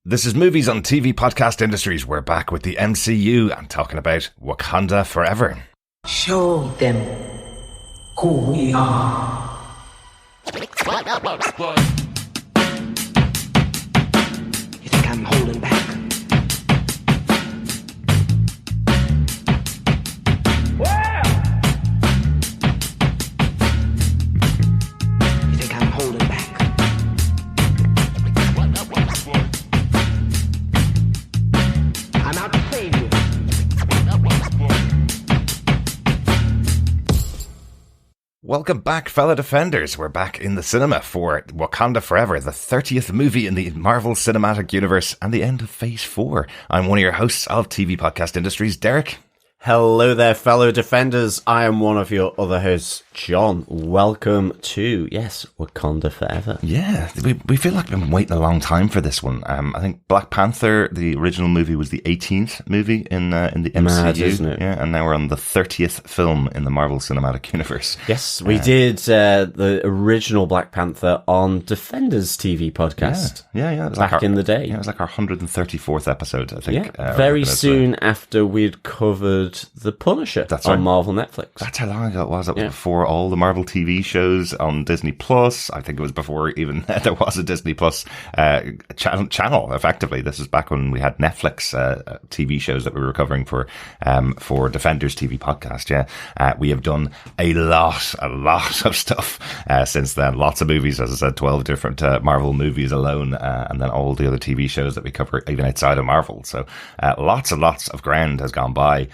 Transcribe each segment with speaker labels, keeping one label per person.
Speaker 1: This is Movies on TV Podcast Industries. We're back with the MCU and talking about Wakanda Forever.
Speaker 2: Show them who we are.
Speaker 3: You think I'm holding back? You think I'm holding back? I'm out to save you.
Speaker 1: Welcome back, fellow Defenders. We're back in the cinema for Wakanda Forever, the 30th movie in the Marvel Cinematic Universe and the end of Phase 4. I'm one of your hosts of TV Podcast Industries, Derek.
Speaker 4: Hello there, fellow Defenders. I am one of your other hosts, John. Welcome to, Wakanda Forever.
Speaker 1: Yeah, we feel like we've been waiting a long time for this one. I think Black Panther, the original movie, was the 18th movie in the MCU.
Speaker 4: Mad, isn't it?
Speaker 1: Yeah, and now we're on the 30th film in the Marvel Cinematic Universe.
Speaker 4: Yes, we did the original Black Panther on Defenders TV podcast.
Speaker 1: Yeah. It was
Speaker 4: back in the day.
Speaker 1: Yeah, it was like our 134th episode, I think.
Speaker 4: Yeah, very soon after we'd covered The Punisher on Marvel Netflix.
Speaker 1: That's how long ago it was. It was before all the Marvel TV shows on Disney Plus. I think it was before even there was a Disney Plus channel. Effectively, this is back when we had Netflix TV shows that we were covering for Defenders TV podcast. Yeah, we have done a lot of stuff since then. Lots of movies, as I said, 12 different Marvel movies alone, and then all the other TV shows that we cover even outside of Marvel. So lots and lots of ground has gone by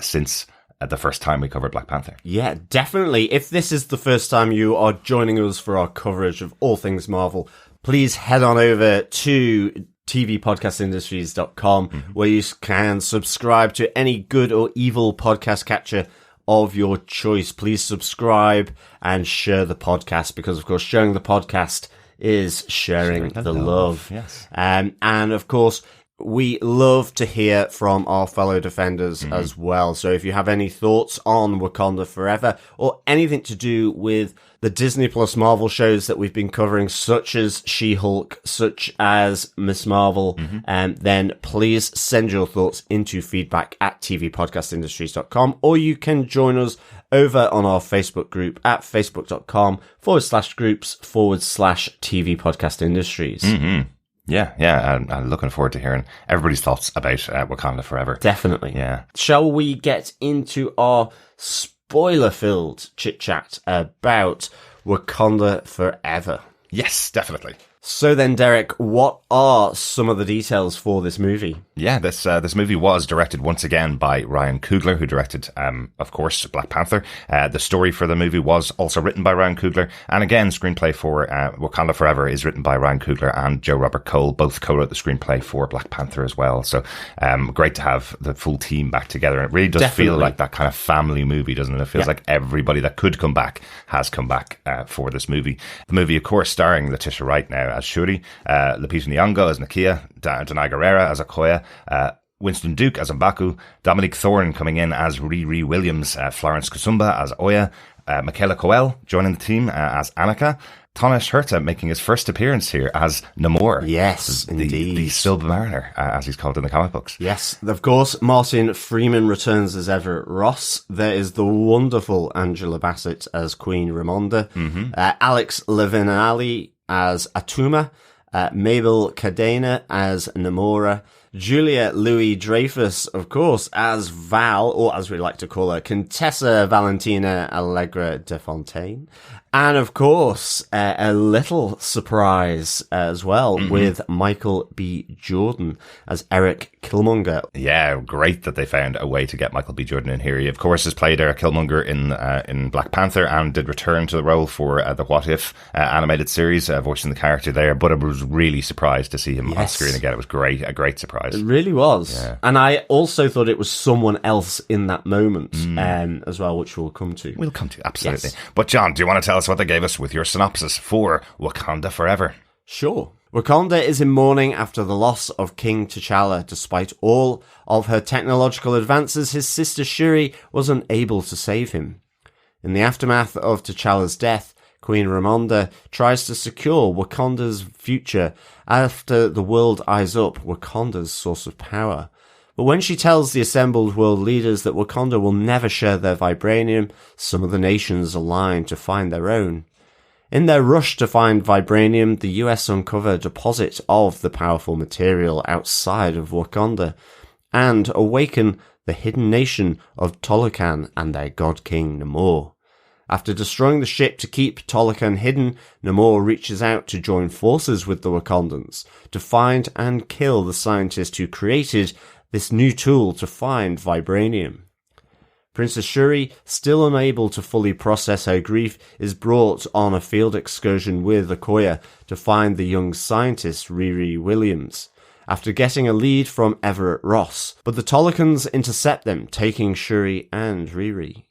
Speaker 1: since the first time we covered Black Panther. Yeah,
Speaker 4: definitely. If this is the first time you are joining us for our coverage of all things Marvel, please head on over to tvpodcastindustries.com where you can subscribe to any good or evil podcast catcher of your choice. Please subscribe and share the podcast because, of course, sharing the podcast is sharing the love.
Speaker 1: Yes.
Speaker 4: And, of course, we love to hear from our fellow Defenders as well. So if you have any thoughts on Wakanda Forever or anything to do with the Disney Plus Marvel shows that we've been covering, such as She-Hulk, such as Miss Marvel, then please send your thoughts into feedback at tvpodcastindustries.com, or you can join us over on our Facebook group at facebook.com/groups/TV Podcast Industries.
Speaker 1: Yeah, and I'm looking forward to hearing everybody's thoughts about Wakanda Forever.
Speaker 4: Definitely.
Speaker 1: Yeah.
Speaker 4: Shall we get into our spoiler-filled chit-chat about Wakanda Forever?
Speaker 1: Yes, definitely.
Speaker 4: So then, Derek, what are some of the details for this movie?
Speaker 1: Yeah, this movie was directed once again by Ryan Coogler, who directed, of course, Black Panther. The story for the movie was also written by Ryan Coogler. And again, screenplay for Wakanda Forever is written by Ryan Coogler and Joe Robert Cole. Both co-wrote the screenplay for Black Panther as well. So great to have the full team back together. And it really does feel like that kind of family movie, doesn't it? It feels like everybody that could come back has come back for this movie. The movie, of course, starring Letitia Wright now as Shuri, Lupita Nyong'o as Nakia, Danai Gurira as Okoye, Winston Duke as M'Baku, Dominique Thorne coming in as Riri Williams, Florence Kasumba as Oya, Michaela Coel joining the team as Annika, Tonish Hurta making his first appearance here as Namor.
Speaker 4: Yes, indeed.
Speaker 1: The Submariner, as he's called in the comic books.
Speaker 4: Yes, of course, Martin Freeman returns as Everett Ross. There is the wonderful Angela Bassett as Queen Ramonda. Alex Levinali as Atuma. Mabel Cadena as Namora. Julia Louis-Dreyfus, of course, as Val, or as we like to call her, Contessa Valentina Allegra de Fontaine. And, of course, a little surprise as well with Michael B. Jordan as Eric Killmonger.
Speaker 1: Yeah, great that they found a way to get Michael B. Jordan in here. He, of course, has played Eric Killmonger in Black Panther and did return to the role for the What If animated series, voicing the character there. But I was really surprised to see him on screen again. It was great, a great surprise.
Speaker 4: It really was. Yeah. And I also thought it was someone else in that moment as well, which we'll come to.
Speaker 1: We'll come to, absolutely. Yes. But John, do you want to tell us what they gave us with your synopsis for Wakanda Forever?
Speaker 4: Sure. Wakanda is in mourning after the loss of King T'Challa. Despite all of her technological advances, his sister Shuri was unable to save him. In the aftermath of T'Challa's death, Queen Ramonda tries to secure Wakanda's future after the world eyes up Wakanda's source of power. But when she tells the assembled world leaders that Wakanda will never share their vibranium, some of the nations align to find their own. In their rush to find vibranium, the US uncover a deposit of the powerful material outside of Wakanda and awaken the hidden nation of Talokan and their god king Namor. After destroying the ship to keep Talokan hidden, Namor reaches out to join forces with the Wakandans to find and kill the scientist who created this new tool to find vibranium. Princess Shuri, still unable to fully process her grief, is brought on a field excursion with Okoye to find the young scientist Riri Williams, after getting a lead from Everett Ross, but the Tolokans intercept them, taking Shuri and Riri.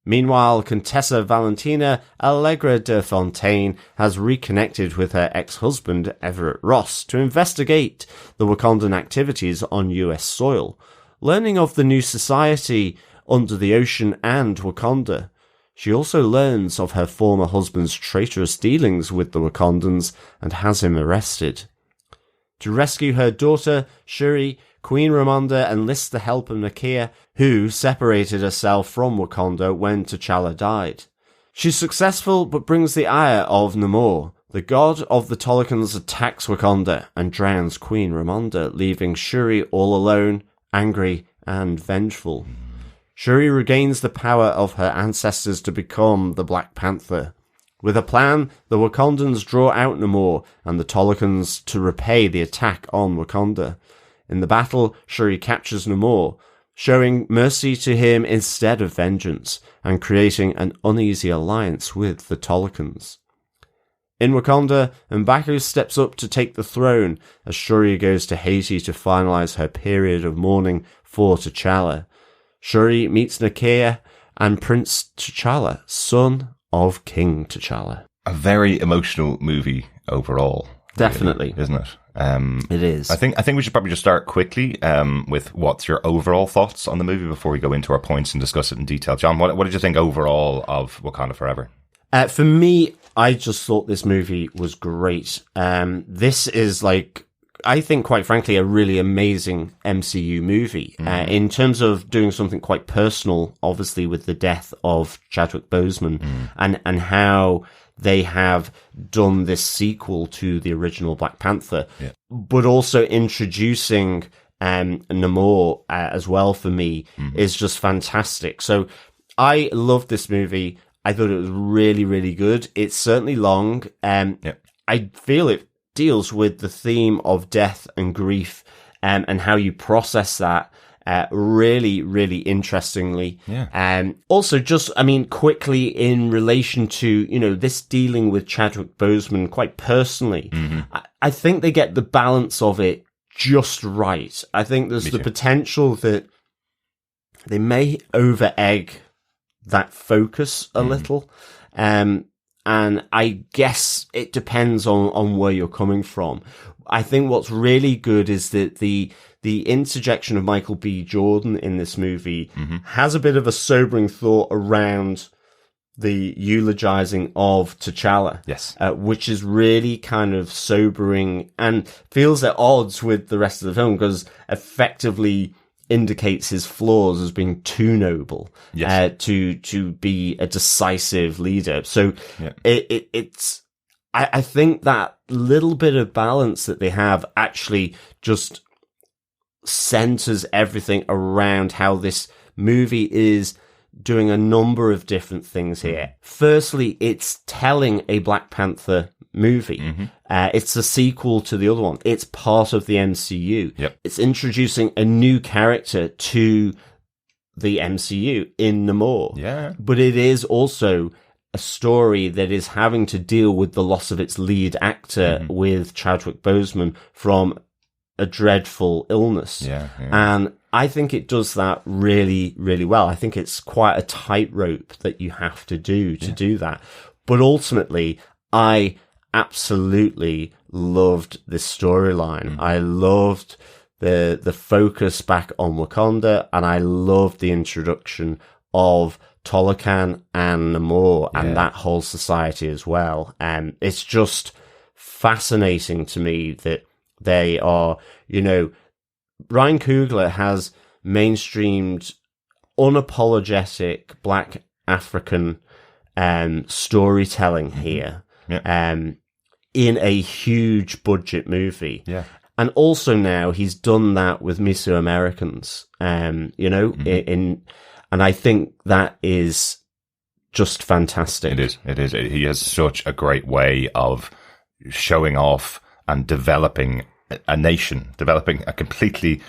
Speaker 4: Meanwhile, Contessa Valentina Allegra de Fontaine has reconnected with her ex-husband Everett Ross to investigate the Wakandan activities on US soil. Learning of the new society under the ocean and Wakanda, she also learns of her former husband's traitorous dealings with the Wakandans and has him arrested. To rescue her daughter, Shuri, Queen Ramonda enlists the help of Nakia, who separated herself from Wakanda when T'Challa died. She's successful but brings the ire of Namor. The god of the Tolokans attacks Wakanda and drowns Queen Ramonda, leaving Shuri all alone, angry and vengeful. Shuri regains the power of her ancestors to become the Black Panther. With a plan, the Wakandans draw out Namor and the Tolokans to repay the attack on Wakanda. In the battle, Shuri captures Namor, showing mercy to him instead of vengeance, and creating an uneasy alliance with the Tolokans. In Wakanda, M'Baku steps up to take the throne as Shuri goes to Haiti to finalize her period of mourning for T'Challa. Shuri meets Nakia and Prince T'Challa, son of King T'Challa.
Speaker 1: A very emotional movie overall.
Speaker 4: Definitely.
Speaker 1: Really, isn't it?
Speaker 4: It is.
Speaker 1: I think we should probably just start quickly with what's your overall thoughts on the movie before we go into our points and discuss it in detail. John, what did you think overall of Wakanda Forever?
Speaker 4: For me, I just thought this movie was great. This is I think, quite frankly, a really amazing MCU movie. In terms of doing something quite personal, obviously with the death of Chadwick Boseman and how they have done this sequel to the original Black Panther, but also introducing Namor as well for me is just fantastic. So I loved this movie. I thought it was really, really good. It's certainly long. I feel it deals with the theme of death and grief and how you process that really, really interestingly. Also, just, quickly in relation to, this dealing with Chadwick Boseman quite personally, I think they get the balance of it just right. I think there's the potential that they may over-egg that focus a little. And I guess it depends on where you're coming from. I think what's really good is that the interjection of Michael B. Jordan in this movie has a bit of a sobering thought around the eulogizing of T'Challa.
Speaker 1: Yes.
Speaker 4: Which is really kind of sobering and feels at odds with the rest of the film because effectively indicates his flaws as being too noble to be a decisive leader. So it's I think that little bit of balance that they have actually just centers everything around how this movie is doing a number of different things here. Firstly, it's telling a Black Panther movie. It's a sequel to the other one. It's part of the MCU. It's introducing a new character to the MCU in Namor. But it is also a story that is having to deal with the loss of its lead actor with Chadwick Boseman from a dreadful illness. And I think it does that really, really well. I think it's quite a tightrope that you have to do that. But ultimately, I absolutely loved this storyline. I loved the focus back on Wakanda, and I loved the introduction of Tolokan and Namor and that whole society as well. And it's just fascinating to me that they are, you know, Ryan Coogler has mainstreamed unapologetic Black African storytelling here in a huge budget movie.
Speaker 1: Yeah.
Speaker 4: And also now he's done that with Mesoamericans, you know, and I think that is just fantastic.
Speaker 1: It is. He has such a great way of showing off and developing a nation, developing a completely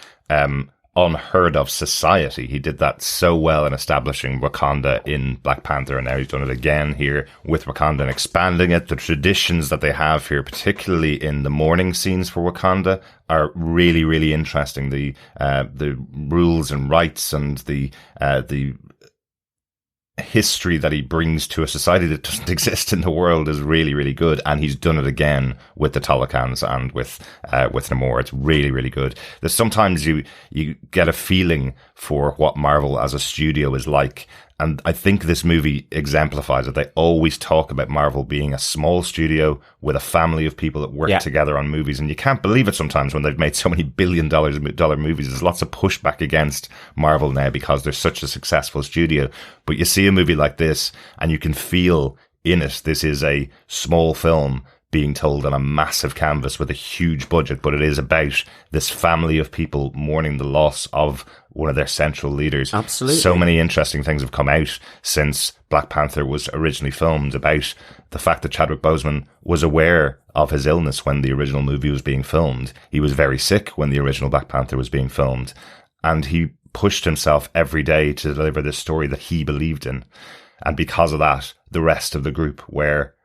Speaker 1: unheard of society. He did that so well in establishing Wakanda in Black Panther, and now he's done it again here with Wakanda and expanding it. The traditions that they have here, particularly in the mourning scenes for Wakanda, are really, really interesting. The rules and rights and the history that he brings to a society that doesn't exist in the world is really, really good. And he's done it again with the Tolokans and with Namor. It's really, really good. There's sometimes you get a feeling for what Marvel as a studio is like. And I think this movie exemplifies it. They always talk about Marvel being a small studio with a family of people that work together on movies. And you can't believe it sometimes when they've made so many billion-dollar movies. There's lots of pushback against Marvel now because they're such a successful studio. But you see a movie like this and you can feel in it, this is a small film being told on a massive canvas with a huge budget, but it is about this family of people mourning the loss of one of their central leaders.
Speaker 4: Absolutely.
Speaker 1: So many interesting things have come out since Black Panther was originally filmed about the fact that Chadwick Boseman was aware of his illness when the original movie was being filmed. He was very sick when the original Black Panther was being filmed, and he pushed himself every day to deliver this story that he believed in. And because of that, the rest of the group were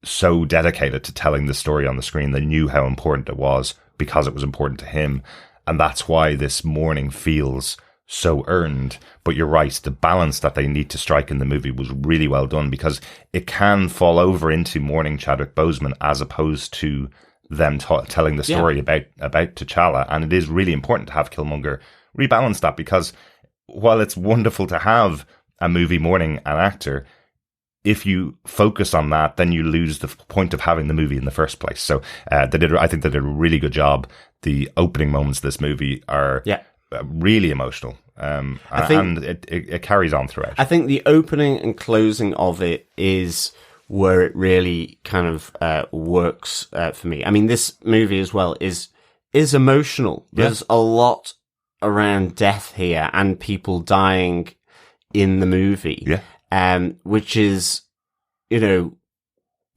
Speaker 1: so dedicated to telling the story on the screen. They knew how important it was because it was important to him. And that's why this mourning feels so earned. But you're right, the balance that they need to strike in the movie was really well done, because it can fall over into mourning Chadwick Boseman as opposed to them telling the story about T'Challa. And it is really important to have Killmonger rebalance that, because while it's wonderful to have a movie mourning an actor, if you focus on that, then you lose the point of having the movie in the first place. So I think they did a really good job. The opening moments of this movie are really emotional, and it carries on throughout. I
Speaker 4: think the opening and closing of it is where it really kind of works for me. I mean, this movie as well is emotional. There's a lot around death here and people dying in the movie. Yeah. Which is, you know,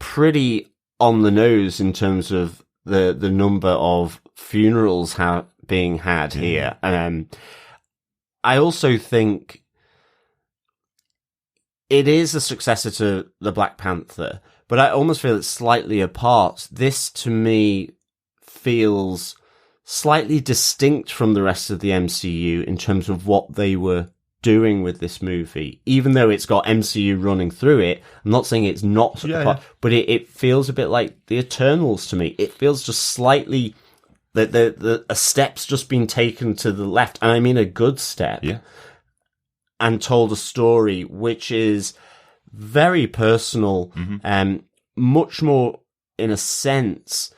Speaker 4: pretty on the nose in terms of the number of funerals being had here. I also think it is a successor to the Black Panther, but I almost feel it's slightly apart. This, to me, feels slightly distinct from the rest of the MCU in terms of what they were doing with this movie, even though it's got MCU running through it. I'm not saying it's not, but it feels a bit like the Eternals to me. It feels just slightly that a step's just been taken to the left, and I mean a good step, and told a story which is very personal, much more in a sense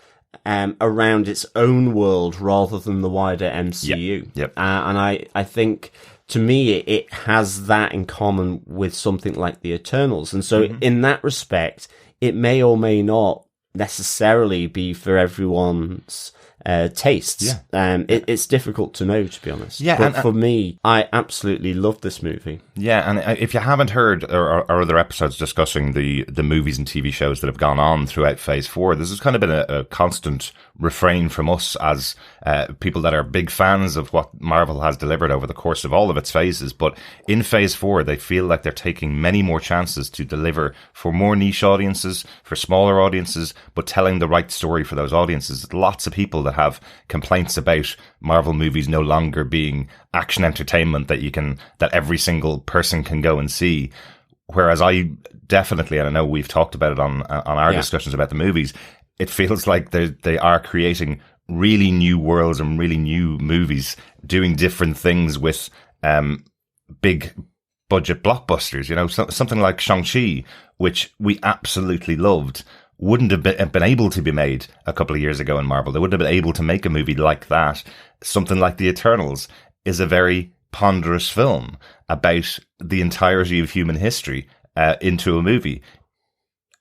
Speaker 4: around its own world rather than the wider MCU. And I think, to me, it has that in common with something like the Eternals. And so in that respect, it may or may not necessarily be for everyone's tastes. It's difficult to know, to be honest. But for me, I absolutely love this movie.
Speaker 1: And if you haven't heard our other episodes discussing the movies and TV shows that have gone on throughout Phase 4, this has kind of been a constant refrain from us as people that are big fans of what Marvel has delivered over the course of all of its phases. But in Phase 4, they feel like they're taking many more chances to deliver for more niche audiences, for smaller audiences, but telling the right story for those audiences. Lots of people that have complaints about Marvel movies no longer being action entertainment that every single person can go and see. Whereas I definitely, and I know we've talked about it on our discussions about the movies, it feels like they are creating really new worlds and really new movies, doing different things with big budget blockbusters. You know, something like Shang-Chi, which we absolutely loved, wouldn't have been able to be made a couple of years ago in Marvel. They wouldn't have been able to make a movie like that. Something like The Eternals is a very ponderous film about the entirety of human history into a movie.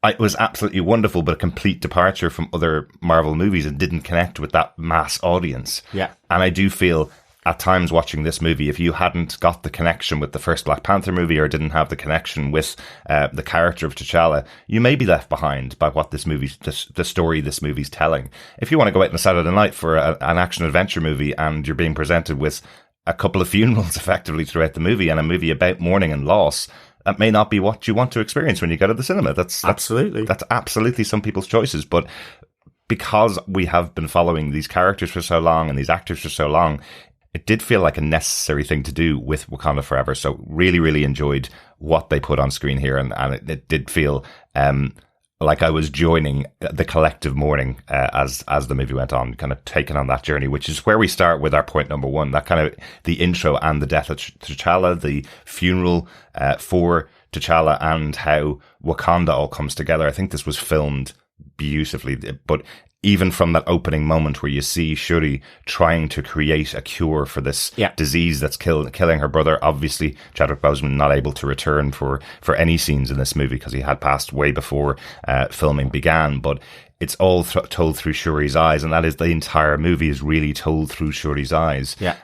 Speaker 1: It was absolutely wonderful, but a complete departure from other Marvel movies and didn't connect with that mass audience.
Speaker 4: Yeah.
Speaker 1: And I do feel at times watching this movie, if you hadn't got the connection with the first Black Panther movie or didn't have the connection with the character of T'Challa, you may be left behind by what this movie, the story this movie's telling. If you want to go out on a Saturday night for an action adventure movie and you're being presented with a couple of funerals effectively throughout the movie and a movie about mourning and loss, that may not be what you want to experience when you go to the cinema. That's absolutely some people's choices. But because we have been following these characters for so long and these actors for so long, it did feel like a necessary thing to do with Wakanda Forever. So really, really enjoyed what they put on screen here. And it did feel like I was joining the collective mourning as the movie went on, kind of taking on that journey, which is where we start with our point number one, that kind of the intro and the death of T'Challa, the funeral for T'Challa, and how Wakanda all comes together. I think this was filmed beautifully, but even from that opening moment where you see Shuri trying to create a cure for this disease that's killing her brother. Obviously, Chadwick Boseman not able to return for any scenes in this movie because he had passed way before filming began. But it's all told through Shuri's eyes, and that is the entire movie is really told through Shuri's eyes. Yeah.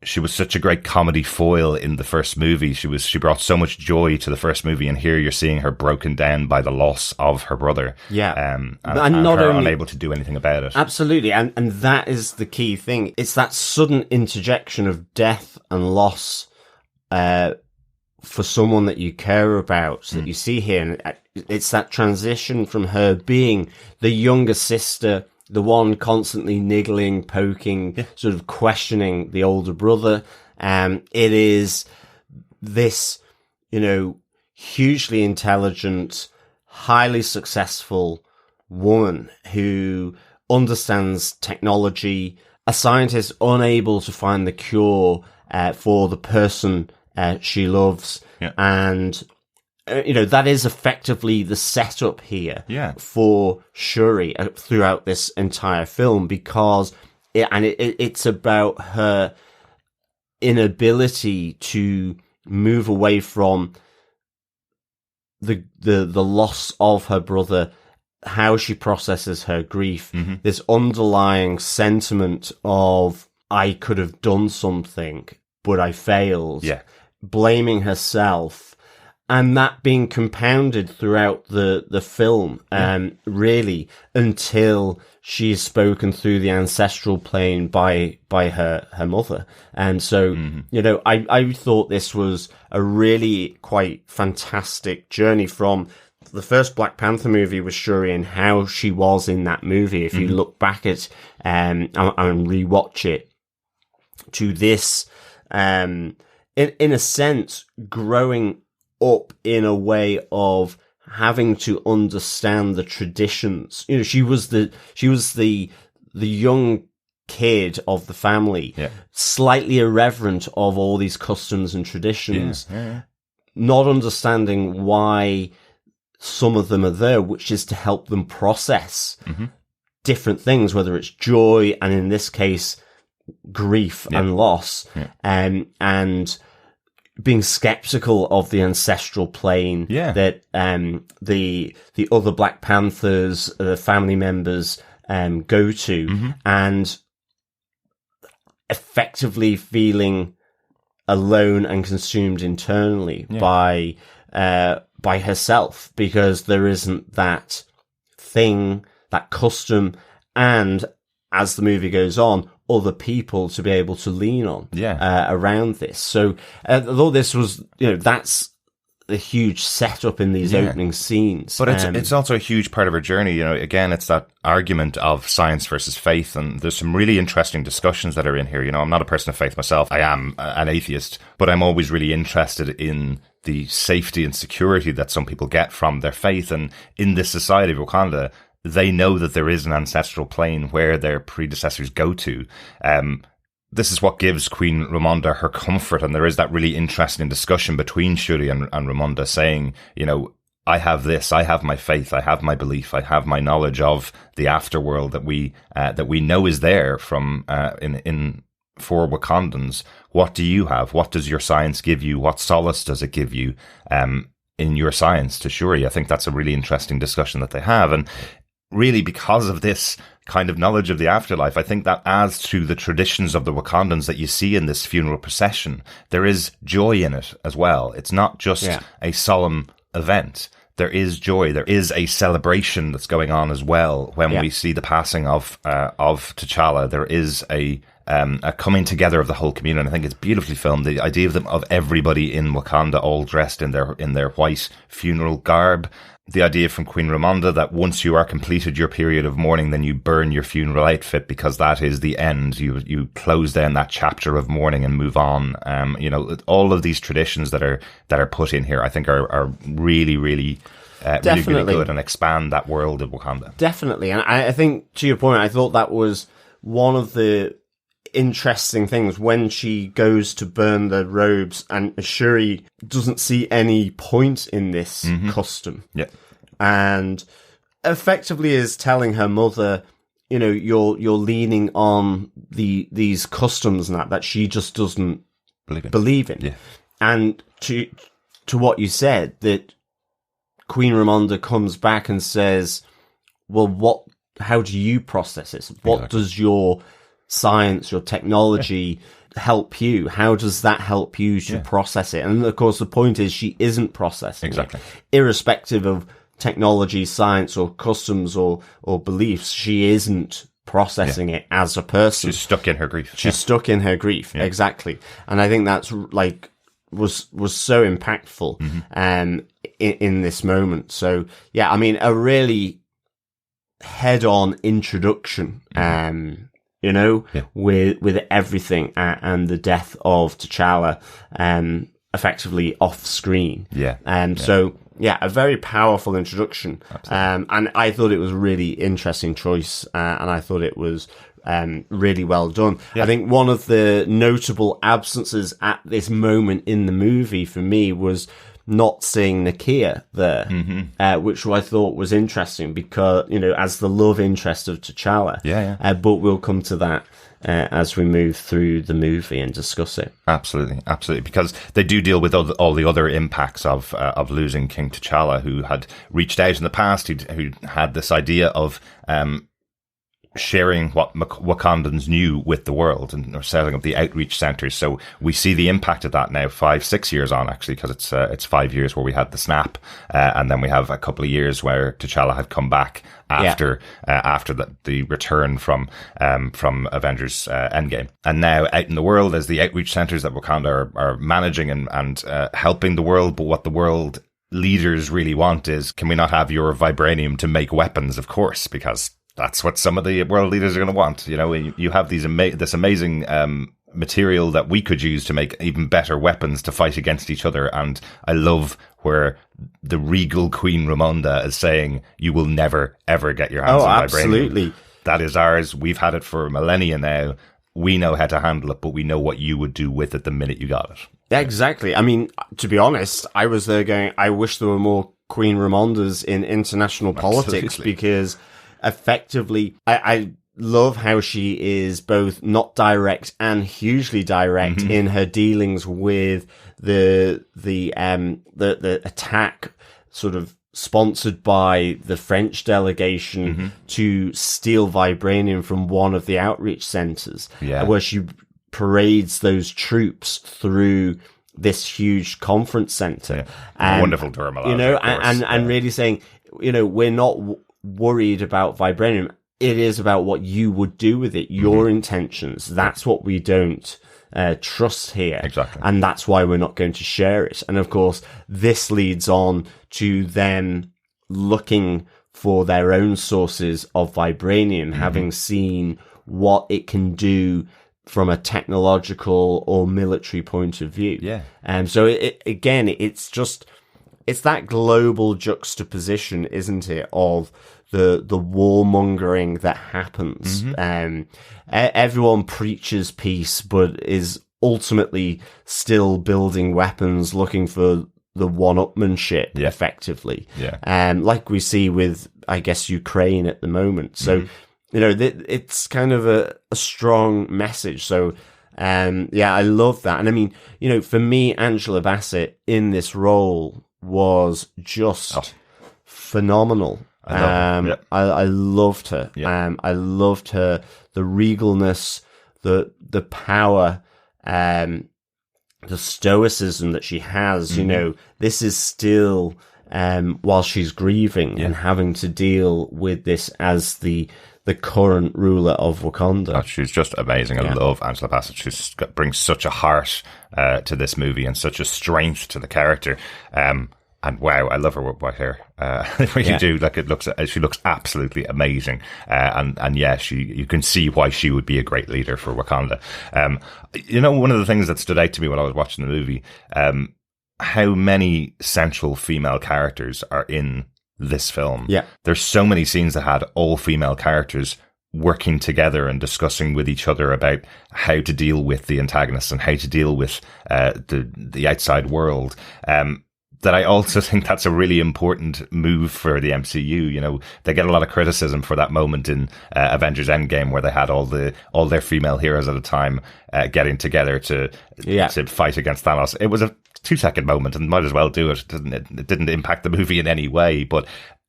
Speaker 1: She was such a great comedy foil in the first movie. She brought so much joy to the first movie, and here you're seeing her broken down by the loss of her brother. Yeah. And not her only unable to do anything about it.
Speaker 4: Absolutely. And that is the key thing. It's that sudden interjection of death and loss for someone that you care about that you see here. And it's that transition from her being the younger sister, the one constantly niggling, poking, sort of questioning the older brother. It is this, hugely intelligent, highly successful woman who understands technology, a scientist unable to find the cure for the person she loves. Yeah. And that is effectively the setup here for Shuri throughout this entire film, because it's about her inability to move away from the loss of her brother, how she processes her grief, this underlying sentiment of, I could have done something, but I failed, blaming herself. And that being compounded throughout the film, really, until she's spoken through the ancestral plane by her mother. And so, I thought this was a really quite fantastic journey from the first Black Panther movie with Shuri and how she was in that movie. If you look back at and rewatch it, to this, in a sense, growing up in a way of having to understand the traditions. She was the young kid of the family, slightly irreverent of all these customs and traditions, not understanding why some of them are there, which is to help them process different things, whether it's joy, and in this case, grief and loss, and being skeptical of the ancestral plane that the other Black Panthers, the family members, go to, and effectively feeling alone and consumed internally by herself, because there isn't that thing, that custom, and as the movie goes on, other people to be able to lean on around this. So although this was, that's the huge setup in these opening scenes.
Speaker 1: But it's also a huge part of her journey. Again, it's that argument of science versus faith. And there's some really interesting discussions that are in here. I'm not a person of faith myself. I am an atheist, but I'm always really interested in the safety and security that some people get from their faith. And in this society of Wakanda, they know that there is an ancestral plane where their predecessors go to. this is what gives Queen Ramonda her comfort. And there is that really interesting discussion between Shuri and Ramonda saying, I have this, I have my faith, I have my belief, I have my knowledge of the afterworld that we know is there from for Wakandans. What do you have? What does your science give you? What solace does it give you in your science to Shuri? I think that's a really interesting discussion that they have. And really, because of this kind of knowledge of the afterlife, I think that adds to the traditions of the Wakandans that you see in this funeral procession. There is joy in it as well. It's not just a solemn event. There is joy. There is a celebration that's going on as well when we see the passing of T'Challa. There is a coming together of the whole community. I think it's beautifully filmed. The idea of everybody in Wakanda all dressed in their white funeral garb. The idea from Queen Ramonda that once you are completed your period of mourning, then you burn your funeral outfit because that is the end. You close down that chapter of mourning and move on. All of these traditions that are put in here, I think are really, really, really good and expand that world of Wakanda.
Speaker 4: Definitely. And I think, to your point, I thought that was one of the interesting things when she goes to burn the robes, and Shuri doesn't see any point in this custom. Yeah. And effectively is telling her mother, you're leaning on these customs and that she just doesn't believe in. Yeah. And to what you said, that Queen Ramonda comes back and says, well, how do you process this? What does your science, your technology help you? How does that help you to process it? And of course, the point is she isn't processing it. Irrespective of technology, science, or customs or beliefs, she isn't processing it as a person.
Speaker 1: She's stuck in her grief.
Speaker 4: She's stuck in her grief. Yeah. Exactly. And I think that's was so impactful in this moment. So yeah, I mean, a really head-on introduction with everything and the death of T'Challa, effectively off screen. So a very powerful introduction. And I thought it was a really interesting choice, and I thought it was really well done. I think one of the notable absences at this moment in the movie for me was not seeing Nakia there, which I thought was interesting because, as the love interest of T'Challa. But we'll come to that as we move through the movie and discuss it.
Speaker 1: Absolutely, because they do deal with all the other impacts of losing King T'Challa, who had reached out in the past, who had this idea of sharing what Wakandans knew with the world and setting up the outreach centers. So we see the impact of that now 5-6 years on, actually, because it's 5 years where we had the snap, and then we have a couple of years where T'Challa had come back after the return from Avengers Endgame. And now out in the world, as the outreach centers that Wakanda are managing and helping the world, but what the world leaders really want is, can we not have your vibranium to make weapons? Of course, because that's what some of the world leaders are going to want. You have this amazing material that we could use to make even better weapons to fight against each other. And I love where the regal Queen Ramonda is saying, you will never, ever get your hands on vibranium. Absolutely. That is ours. We've had it for millennia now. We know how to handle it, but we know what you would do with it the minute you got it.
Speaker 4: Yeah, exactly. I mean, to be honest, I was there going, I wish there were more Queen Ramondas in international politics, because effectively, I love how she is both not direct and hugely direct in her dealings with the attack, sort of sponsored by the French delegation to steal vibranium from one of the outreach centers, where she parades those troops through this huge conference center.
Speaker 1: Wonderful terminology,
Speaker 4: and really saying, we're not worried about vibranium. It is about what you would do with it, your intentions. That's what we don't trust here.
Speaker 1: Exactly.
Speaker 4: And that's why we're not going to share it. And of course, this leads on to them looking for their own sources of vibranium, having seen what it can do from a technological or military point of view.
Speaker 1: Yeah.
Speaker 4: And so it's that global juxtaposition, isn't it, of the warmongering that happens. Everyone preaches peace, but is ultimately still building weapons, looking for the one-upmanship, effectively. Like we see with, I guess, Ukraine at the moment. So, it's kind of a strong message. So, I love that. And I mean, for me, Angela Bassett in this role was just phenomenal. I loved her. I loved her, the regalness, the power, the stoicism that she has. This is still while she's grieving and having to deal with this as the current ruler of Wakanda.
Speaker 1: Oh, she's just amazing. I love Angela Bassett. She brings such a heart to this movie and such a strength to the character. And wow, I love her white hair. You do. Like, she looks absolutely amazing. And you can see why she would be a great leader for Wakanda. One of the things that stood out to me when I was watching the movie, how many central female characters are in this film. There's so many scenes that had all female characters working together and discussing with each other about how to deal with the antagonists and how to deal with the outside world. That I also think that's a really important move for the MCU. They get a lot of criticism for that moment in Avengers Endgame where they had all their female heroes at a time getting together to fight against Thanos. It was a 2-second moment and might as well do it. It didn't impact the movie in any way, but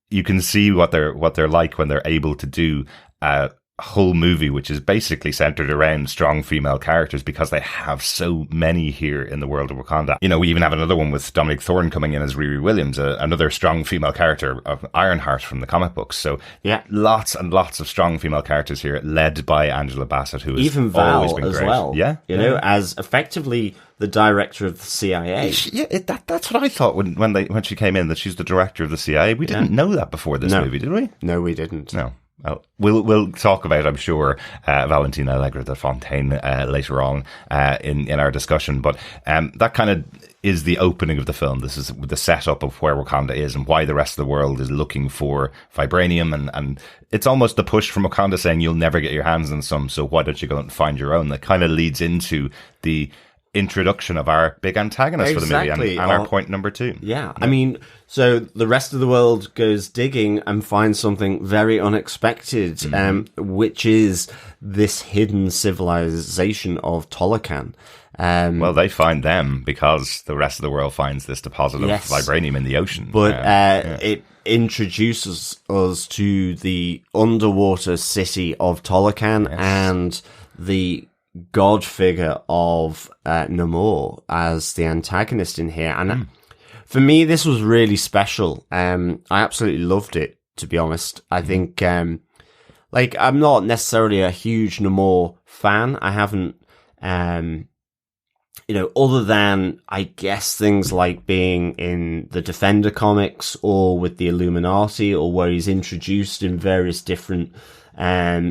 Speaker 1: you can see what they're like when they're able to do a whole movie which is basically centered around strong female characters, because they have so many here in the world of Wakanda. We even have another one with Dominic Thorne coming in as Riri Williams, another strong female character of Ironheart from the comic books. So lots and lots of strong female characters here, led by Angela Bassett, who has
Speaker 4: even
Speaker 1: always
Speaker 4: Val
Speaker 1: been
Speaker 4: as
Speaker 1: great.
Speaker 4: well. As effectively the director of the CIA.
Speaker 1: That's what I thought when she came in, that she's the director of the CIA. We didn't know that before this movie, did we?
Speaker 4: No, we didn't.
Speaker 1: No. Well, we'll talk about, I'm sure, Valentina Allegra de Fontaine later on in our discussion. But that kind of is the opening of the film. This is the setup of where Wakanda is and why the rest of the world is looking for vibranium. And it's almost the push from Wakanda saying you'll never get your hands on some, so why don't you go and find your own? That kind of leads into the introduction of our big antagonist for the movie and our point number 2.
Speaker 4: I mean, so the rest of the world goes digging and finds something very unexpected, which is this hidden civilization of Tolokan.
Speaker 1: Well, they find them because the rest of the world finds this deposit of vibranium in the ocean.
Speaker 4: But it introduces us to the underwater city of Tolokan and the god figure of Namor as the antagonist in here. And for me, this was really special. I absolutely loved it, to be honest. I think, I'm not necessarily a huge Namor fan. I haven't, other than, I guess, things like being in the Defender comics or with the Illuminati, or where he's introduced in various different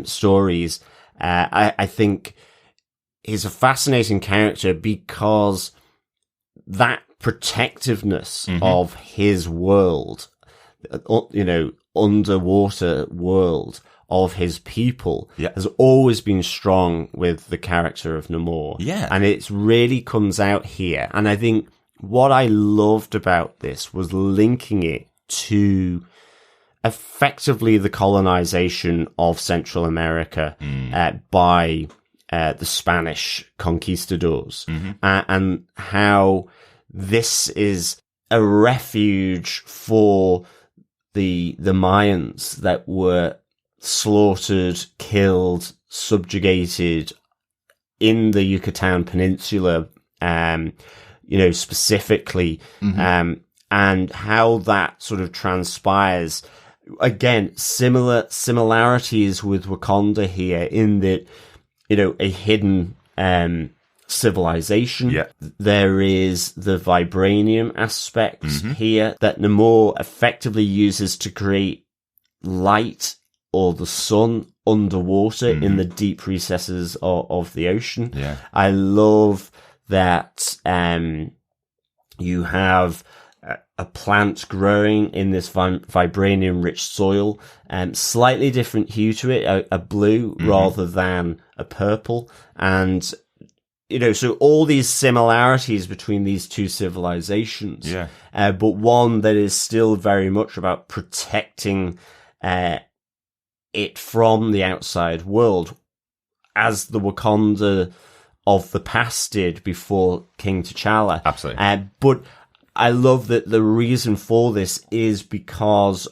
Speaker 4: stories. I think he's a fascinating character because that protectiveness of his world, underwater world of his people, has always been strong with the character of Namor. And it really comes out here. And I think what I loved about this was linking it to effectively the colonization of Central America by the Spanish conquistadors, and how this is a refuge for the Mayans that were slaughtered, killed, subjugated in the Yucatan Peninsula, specifically, and how that sort of transpires. Again, similarities with Wakanda here in that, a hidden civilization. There is the vibranium aspects here that Namor effectively uses to create light or the sun underwater in the deep recesses of the ocean. I love that you have a plant growing in this vibranium-rich soil, slightly different hue to it, a blue rather than a purple, and so all these similarities between these two civilizations, but one that is still very much about protecting it from the outside world, as the Wakanda of the past did before King T'Challa.
Speaker 1: Absolutely.
Speaker 4: But I love that the reason for this is because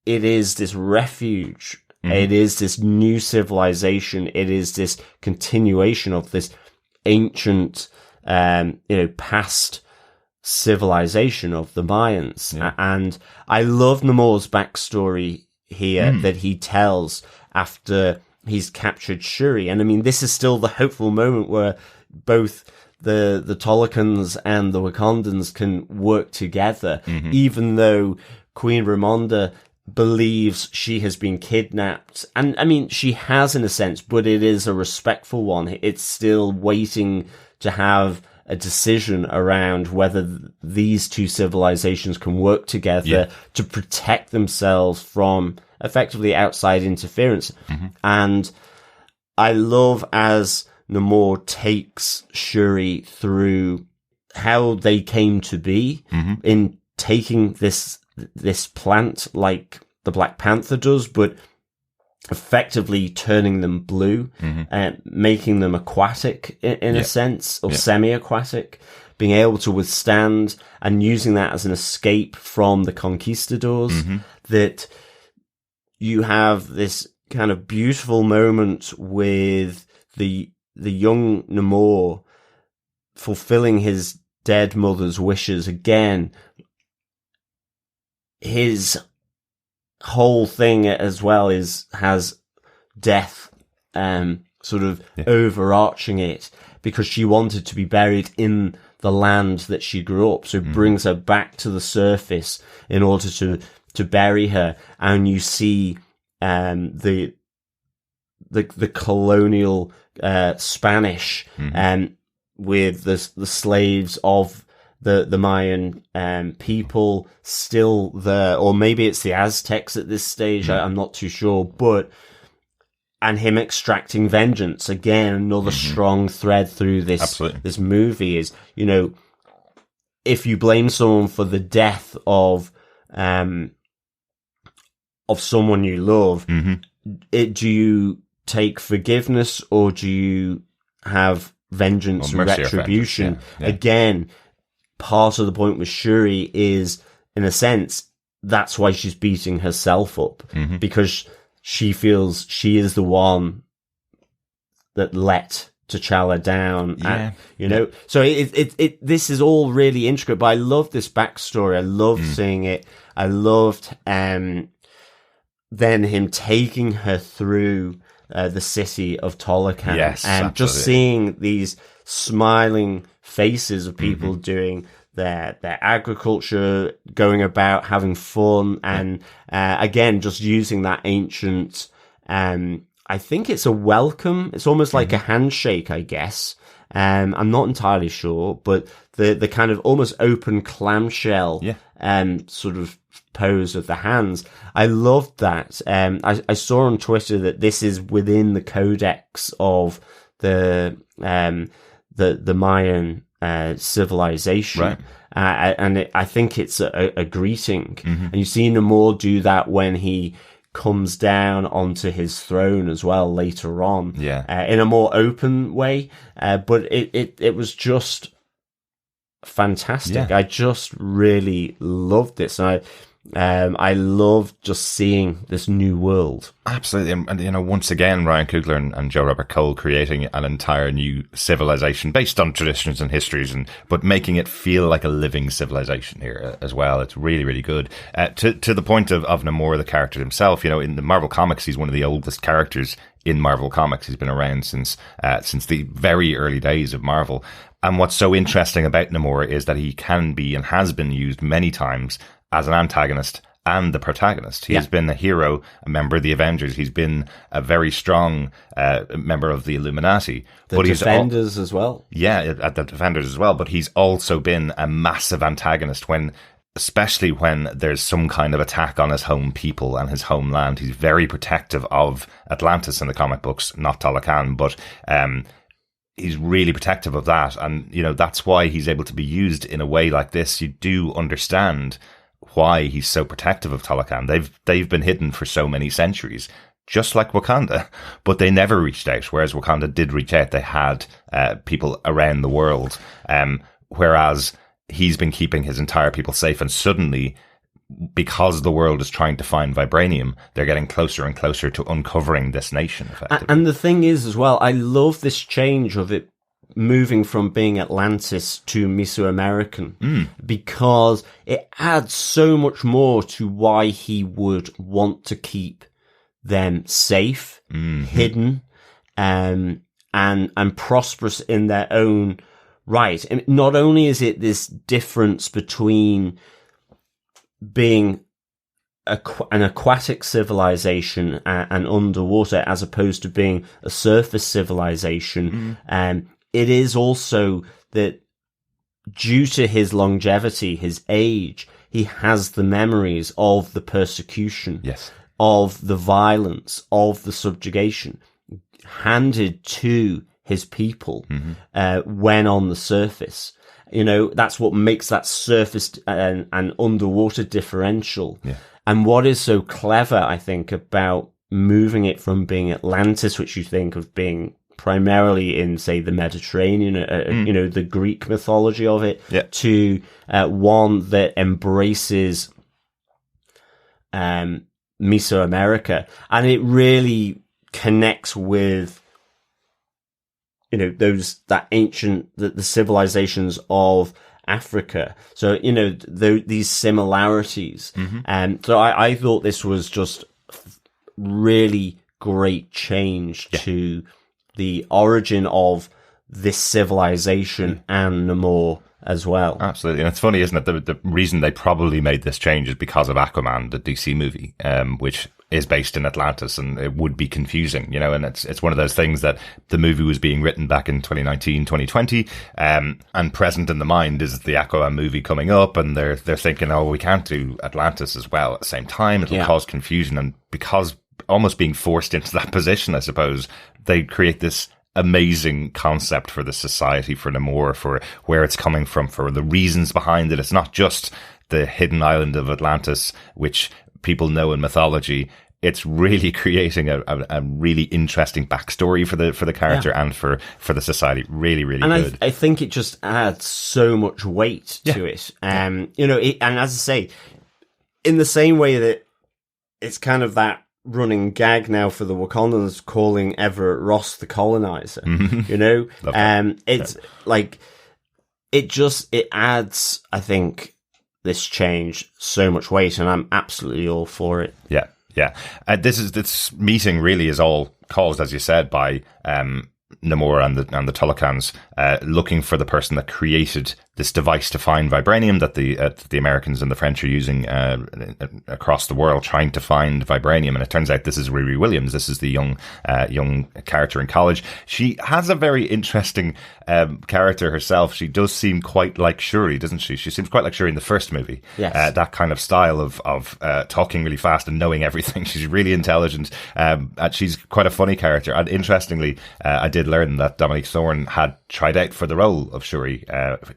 Speaker 4: it is this refuge. It is this new civilization. It is this continuation of this ancient, past civilization of the Mayans. Yeah. And I love Namor's backstory here that he tells after he's captured Shuri. And I mean, this is still the hopeful moment where both the Tolokans and the Wakandans can work together, even though Queen Ramonda believes she has been kidnapped. And I mean, she has in a sense, but it is a respectful one. It's still waiting to have a decision around whether these two civilizations can work together to protect themselves from effectively outside interference. And I love as Namor takes Shuri through how they came to be in taking this plant like the Black Panther does, but effectively turning them blue and making them aquatic in a sense, or semi-aquatic, being able to withstand and using that as an escape from the conquistadors. That you have this kind of beautiful moment with the young Namor fulfilling his dead mother's wishes again. His whole thing as well has death sort of overarching it, because she wanted to be buried in the land that she grew up. So it brings her back to the surface in order to bury her. And you see the colonial Spanish with the slaves of the Mayan people still there, or maybe it's the Aztecs at this stage. I'm not too sure, and him extracting vengeance again. Another strong thread through this movie is, if you blame someone for the death of someone you love, do you take forgiveness or do you have vengeance and retribution? Again, part of the point with Shuri is, in a sense, that's why she's beating herself up, because she feels she is the one that let T'Challa down. So this is all really intricate, but I love this backstory. I loved seeing it. I loved then him taking her through the city of Tolokan, and just seeing these smiling faces of people doing their agriculture, going about having fun, and again just using that ancient I think it's a welcome. It's almost like a handshake, I guess. I'm not entirely sure, but the kind of almost open clamshell sort of pose of the hands. I loved that. I saw on Twitter that this is within the codex of the Mayan civilization.
Speaker 1: Right.
Speaker 4: And I think it's a greeting. And you see Namor do that when he comes down onto his throne as well later on, in a more open way. But it was just fantastic. I just really loved this. And I love just seeing this new world.
Speaker 1: Absolutely. And once again, Ryan Coogler and Joe Robert Cole creating an entire new civilization based on traditions and histories, but making it feel like a living civilization here as well. It's really, really good. To the point of Namor, the character himself, in the Marvel Comics, he's one of the oldest characters in Marvel Comics. He's been around since the very early days of Marvel. And what's so interesting about Namor is that he can be and has been used many times as an antagonist, and the protagonist. He has been a hero, a member of the Avengers. He's been a very strong member of the Illuminati.
Speaker 4: The Defenders as well.
Speaker 1: Yeah, at the Defenders as well. But he's also been a massive antagonist especially when there's some kind of attack on his home people and his homeland. He's very protective of Atlantis in the comic books, not Talokan, but he's really protective of that. And, that's why he's able to be used in a way like this. You do understand why he's so protective of Talokan. They've been hidden for so many centuries, just like Wakanda, but they never reached out, whereas Wakanda did reach out. They had people around the world, whereas he's been keeping his entire people safe, and suddenly, because the world is trying to find vibranium, they're getting closer and closer to uncovering this nation, effectively.
Speaker 4: And the thing is, as well, I love this change of it moving from being Atlantis to Mesoamerican, because it adds so much more to why he would want to keep them safe, hidden, and prosperous in their own right. And not only is it this difference between being an aquatic civilization and underwater as opposed to being a surface civilization, it is also that due to his longevity, his age, he has the memories of the persecution, of the violence, of the subjugation handed to his people when on the surface. That's what makes that surface and underwater differential. And what is so clever, I think, about moving it from being Atlantis, which you think of being primarily in, say, the Mediterranean, the Greek mythology of it, to one that embraces Mesoamerica. And it really connects with the civilizations of Africa. So, these similarities. And so I thought this was just really great change to the origin of this civilization and Namor as well.
Speaker 1: Absolutely. And it's funny, isn't it? The reason they probably made this change is because of Aquaman, the DC movie, which is based in Atlantis, and it would be confusing, and it's one of those things that the movie was being written back in 2019, 2020, and present in the mind is the Aquaman movie coming up, and they're thinking, oh, we can't do Atlantis as well at the same time. It'll cause confusion. And because almost being forced into that position, I suppose, they create this amazing concept for the society, for Namor, for where it's coming from, for the reasons behind it. It's not just the hidden island of Atlantis, which people know in mythology. It's really creating a really interesting backstory for the character and for the society. Really, really good.
Speaker 4: I think it just adds so much weight to it. And as I say, in the same way that it's kind of that running gag now for the Wakandans calling Everett Ross the colonizer, it's like, it adds, I think, this change so much weight, and I'm absolutely all for it.
Speaker 1: Yeah. This meeting really is all caused, as you said, by Namor and the Talokans looking for the person that created this device to find vibranium that the Americans and the French are using across the world, trying to find vibranium. And it turns out this is Riri Williams. This is the young character in college. She has a very interesting character herself. She does seem quite like Shuri, doesn't she? She seems quite like Shuri in the first movie.
Speaker 4: Yes.
Speaker 1: That kind of style of talking really fast and knowing everything. She's really intelligent. And she's quite a funny character. And interestingly, I did learn that Dominique Thorne had tried out for the role of Shuri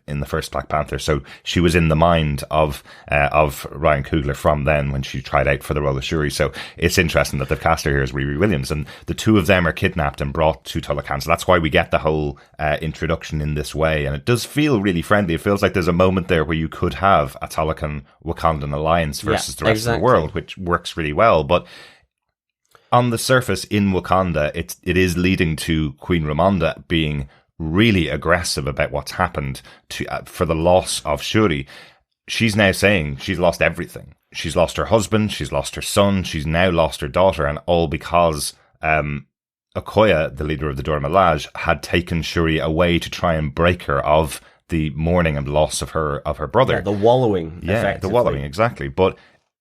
Speaker 1: in the first Black Panther, so she was in the mind of Ryan Coogler from then when she tried out for the role of Shuri. So it's interesting that they've cast her here as Riri Williams, and the two of them are kidnapped and brought to Talokan. So that's why we get the whole introduction in this way, and it does feel really friendly. It feels like there's a moment there where you could have a Talokan Wakandan alliance versus the rest of the world, which works really well. But on the surface in Wakanda, it is leading to Queen Ramonda being really aggressive about what's happened for the loss of Shuri. She's now saying she's lost everything. She's lost her husband, she's lost her son, she's now lost her daughter, and all because Okoye, the leader of the Dora Milaje, had taken Shuri away to try and break her of the mourning and loss of her brother.
Speaker 4: The wallowing.
Speaker 1: Yeah, the wallowing, exactly. But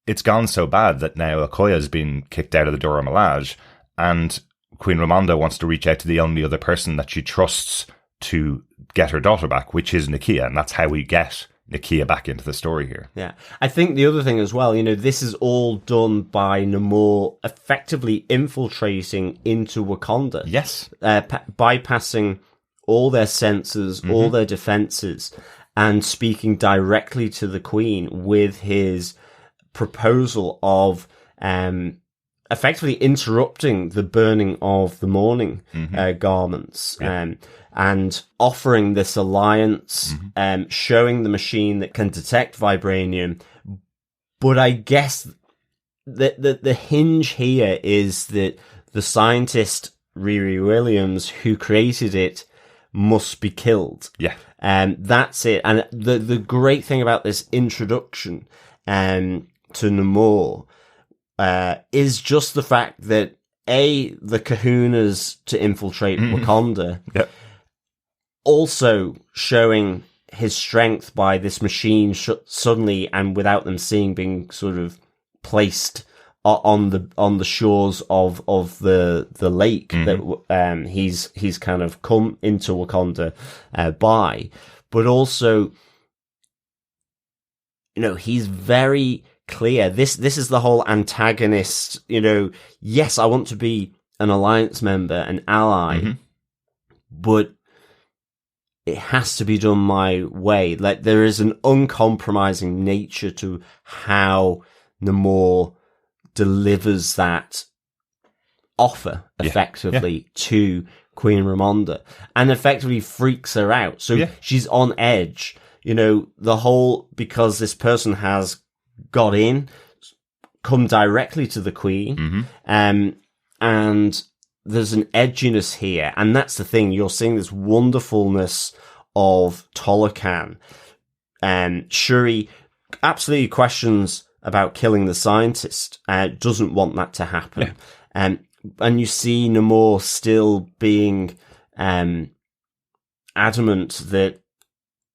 Speaker 1: it's gone so bad that now Okoye's been kicked out of the Dora Milaje, and Queen Ramonda wants to reach out to the only other person that she trusts to get her daughter back, which is Nakia, and that's how we get Nakia back into the story here.
Speaker 4: Yeah. I think the other thing as well, this is all done by Namor effectively infiltrating into Wakanda.
Speaker 1: Yes.
Speaker 4: Bypassing all their sensors, all their defenses, and speaking directly to the Queen with his proposal of effectively interrupting the burning of the mourning garments, and offering this alliance, showing the machine that can detect vibranium. But I guess the hinge here is that the scientist Riri Williams, who created it, must be killed.
Speaker 1: Yeah.
Speaker 4: That's it. And the great thing about this introduction to Namor is just the fact that the kahunas to infiltrate Wakanda, also showing his strength by this machine suddenly and without them seeing being sort of placed on the shores of the lake that he's kind of come into Wakanda by, but also he's very clear. This is the whole antagonist. Yes, I want to be an alliance member, an ally, but it has to be done my way. Like, there is an uncompromising nature to how Namor delivers that offer effectively to Queen Ramonda, and effectively freaks her out. So she's on edge. The whole, because this person has got in, come directly to the Queen, and there's an edginess here, and that's the thing. You're seeing this wonderfulness of Talokan, and Shuri absolutely questions about killing the scientist, doesn't want that to happen, and you see Namor still being adamant that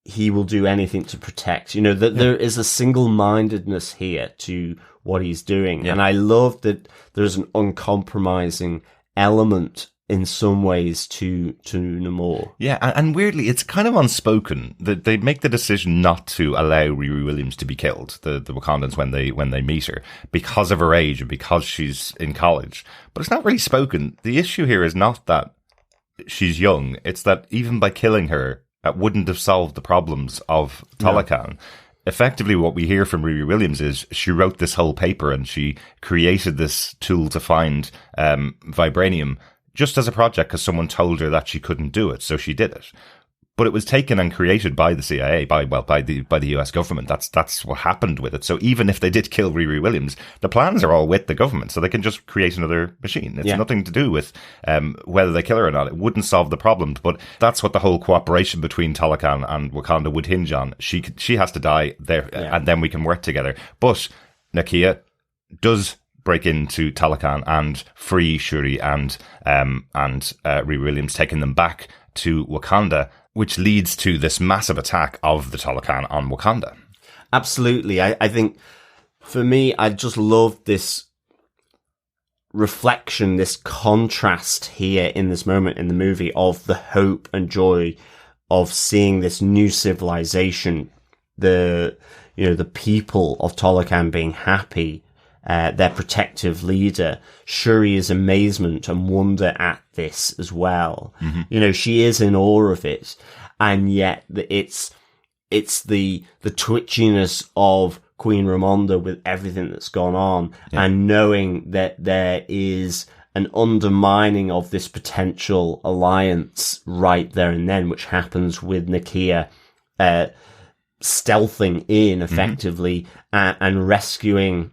Speaker 4: he will do anything to protect. That there is a single-mindedness here to what he's doing, and I love that there's an uncompromising element in some ways to Namor.
Speaker 1: Yeah, and weirdly, it's kind of unspoken that they make the decision not to allow Riri Williams to be killed, the Wakandans, when they meet her, because of her age and because she's in college. But it's not really spoken. The issue here is not that she's young, it's that even by killing her, that wouldn't have solved the problems of Talokan. No. Effectively, what we hear from Riri Williams is she wrote this whole paper and she created this tool to find vibranium just as a project because someone told her that she couldn't do it, so she did it. But it was taken and created by the CIA, by the US government. That's what happened with it. So even if they did kill Riri Williams, the plans are all with the government, so they can just create another machine. It's nothing to do with whether they kill her or not. It wouldn't solve the problem. But that's what the whole cooperation between Talokan and Wakanda would hinge on. She has to die there, and then we can work together. But Nakia does break into Talokan and free Shuri and Riri Williams, taking them back to Wakanda, which leads to this massive attack of the Talokan on Wakanda.
Speaker 4: Absolutely. I think, for me, I just love this reflection, this contrast here in this moment in the movie of the hope and joy of seeing this new civilization, the people of Talokan being happy, their protective leader, Shuri's amazement and wonder at this as well. She is in awe of it, and yet it's the twitchiness of Queen Ramonda with everything that's gone on, and knowing that there is an undermining of this potential alliance right there and then, which happens with Nakia stealthing in effectively and rescuing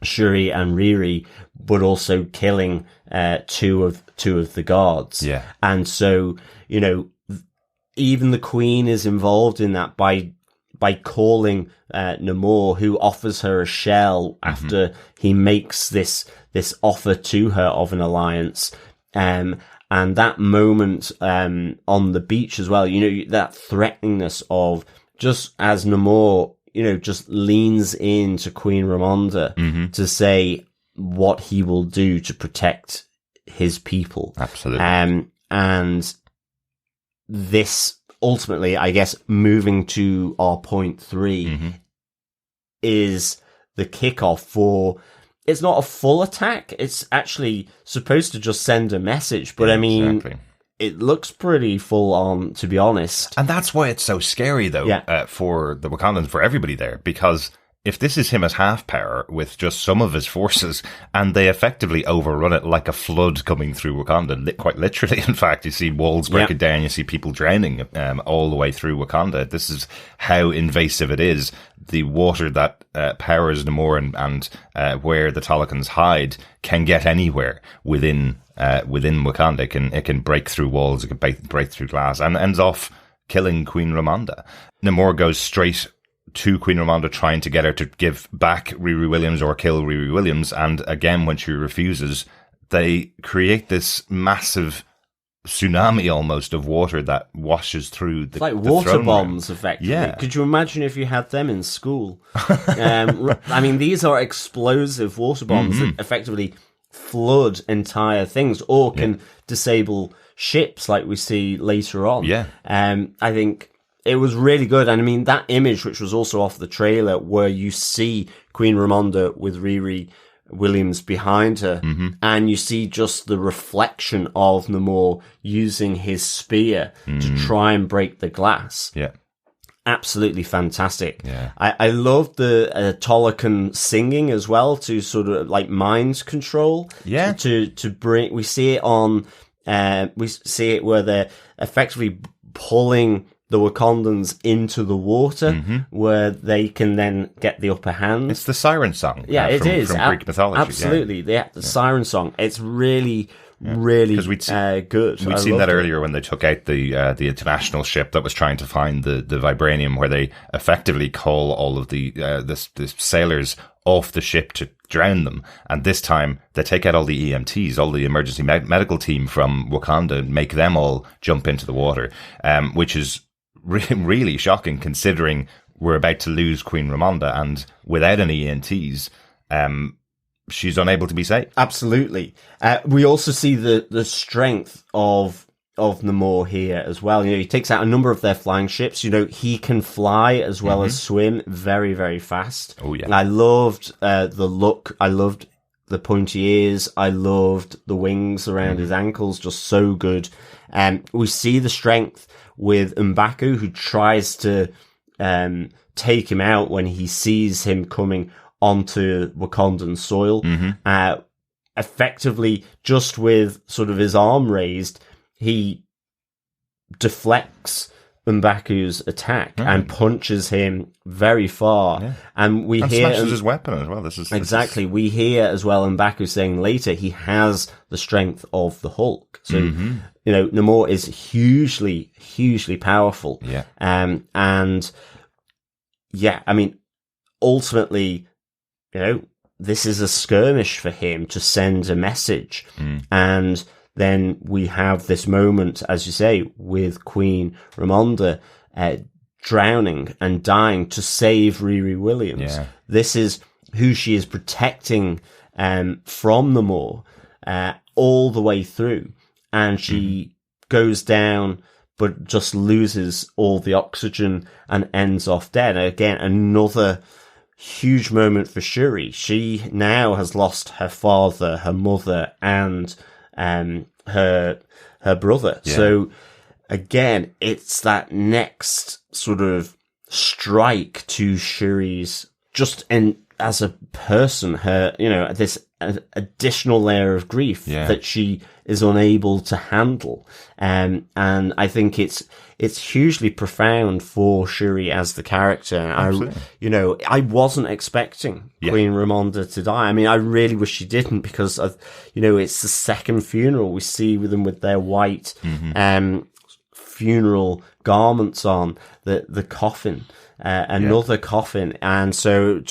Speaker 4: Shuri and Riri, but also killing two of the guards. Yeah. And so, even the Queen is involved in that by calling Namor, who offers her a shell after he makes this offer to her of an alliance. And that moment on the beach as well, that threateningness of, just as Namor, just leans into Queen Ramonda to say what he will do to protect his people.
Speaker 1: Absolutely.
Speaker 4: And this ultimately, I guess, moving to our point 3 is the kickoff for. It's not a full attack. It's actually supposed to just send a message, but I mean.
Speaker 1: Exactly.
Speaker 4: It looks pretty full on, to be honest.
Speaker 1: And that's why it's so scary, though, for the Wakandans, for everybody there, because if this is him at half power with just some of his forces, and they effectively overrun it like a flood coming through Wakanda, quite literally, in fact, you see walls breaking down, you see people drowning all the way through Wakanda. This is how invasive it is. The water that powers Namor and where the Talokans hide can get anywhere within Wakanda. It can break through walls, it can break through glass, and ends off killing Queen Ramonda. Namor goes straight to Queen Ramonda, trying to get her to give back Riri Williams or kill Riri Williams, and again, when she refuses, they create this massive tsunami almost of water that washes through the,
Speaker 4: like
Speaker 1: the
Speaker 4: water
Speaker 1: throne
Speaker 4: bombs,
Speaker 1: room.
Speaker 4: effectively.
Speaker 1: Yeah.
Speaker 4: Could you imagine if you had them in school? I mean, these are explosive water bombs that effectively flood entire things or can disable ships, like we see later on.
Speaker 1: Yeah.
Speaker 4: I think it was really good. And I mean, that image, which was also off the trailer, where you see Queen Ramonda with Riri Williams behind her, and you see just the reflection of Namor using his spear to try and break the glass.
Speaker 1: Yeah.
Speaker 4: Absolutely fantastic.
Speaker 1: Yeah.
Speaker 4: I loved the Tolokan singing as well, to sort of like mind control.
Speaker 1: Yeah.
Speaker 4: To bring, we see it on, we see it where they're effectively pulling the Wakandans into the water, where they can then get the upper hand.
Speaker 1: It's the siren song.
Speaker 4: Yeah, it is.
Speaker 1: From Greek mythology.
Speaker 4: Absolutely. The siren song. It's really good.
Speaker 1: We'd seen that earlier when they took out the international ship that was trying to find the vibranium, where they effectively call all of the sailors off the ship to drown them. And this time they take out all the EMTs, all the emergency medical team from Wakanda, and make them all jump into the water, which is really shocking, considering we're about to lose Queen Ramonda, and without any EMTs, she's unable to be saved.
Speaker 4: Absolutely. We also see the strength of Namor here as well. He takes out a number of their flying ships. He can fly as well as swim very, very fast.
Speaker 1: Oh, yeah.
Speaker 4: And I loved the look. I loved the pointy ears. I loved the wings around his ankles. Just so good. We see the strength with M'Baku, who tries to take him out when he sees him coming onto Wakandan soil. Effectively, just with sort of his arm raised, he deflects M'Baku's attack and punches him very far. Yeah. And we hear
Speaker 1: smashes his weapon as well.
Speaker 4: Exactly. We hear as well M'Baku saying later he has the strength of the Hulk. So Namor is hugely, hugely powerful.
Speaker 1: Yeah.
Speaker 4: And yeah, I mean, ultimately, this is a skirmish for him to send a message. And then we have this moment, as you say, with Queen Ramonda drowning and dying to save Riri Williams.
Speaker 1: Yeah.
Speaker 4: This is who she is protecting from Namor all the way through. And she goes down, but just loses all the oxygen and ends off dead. Again, another huge moment for Shuri. She now has lost her father, her mother, and her brother. Yeah. So again, it's that next sort of strike to Shuri's just as a person, her, this additional layer of grief that she is unable to handle. And I think it's hugely profound for Shuri as the character. Absolutely. I wasn't expecting Queen Ramonda to die. I mean, I really wish she didn't, because it's the second funeral we see with them with their white, funeral garments on, the coffin, another coffin. And so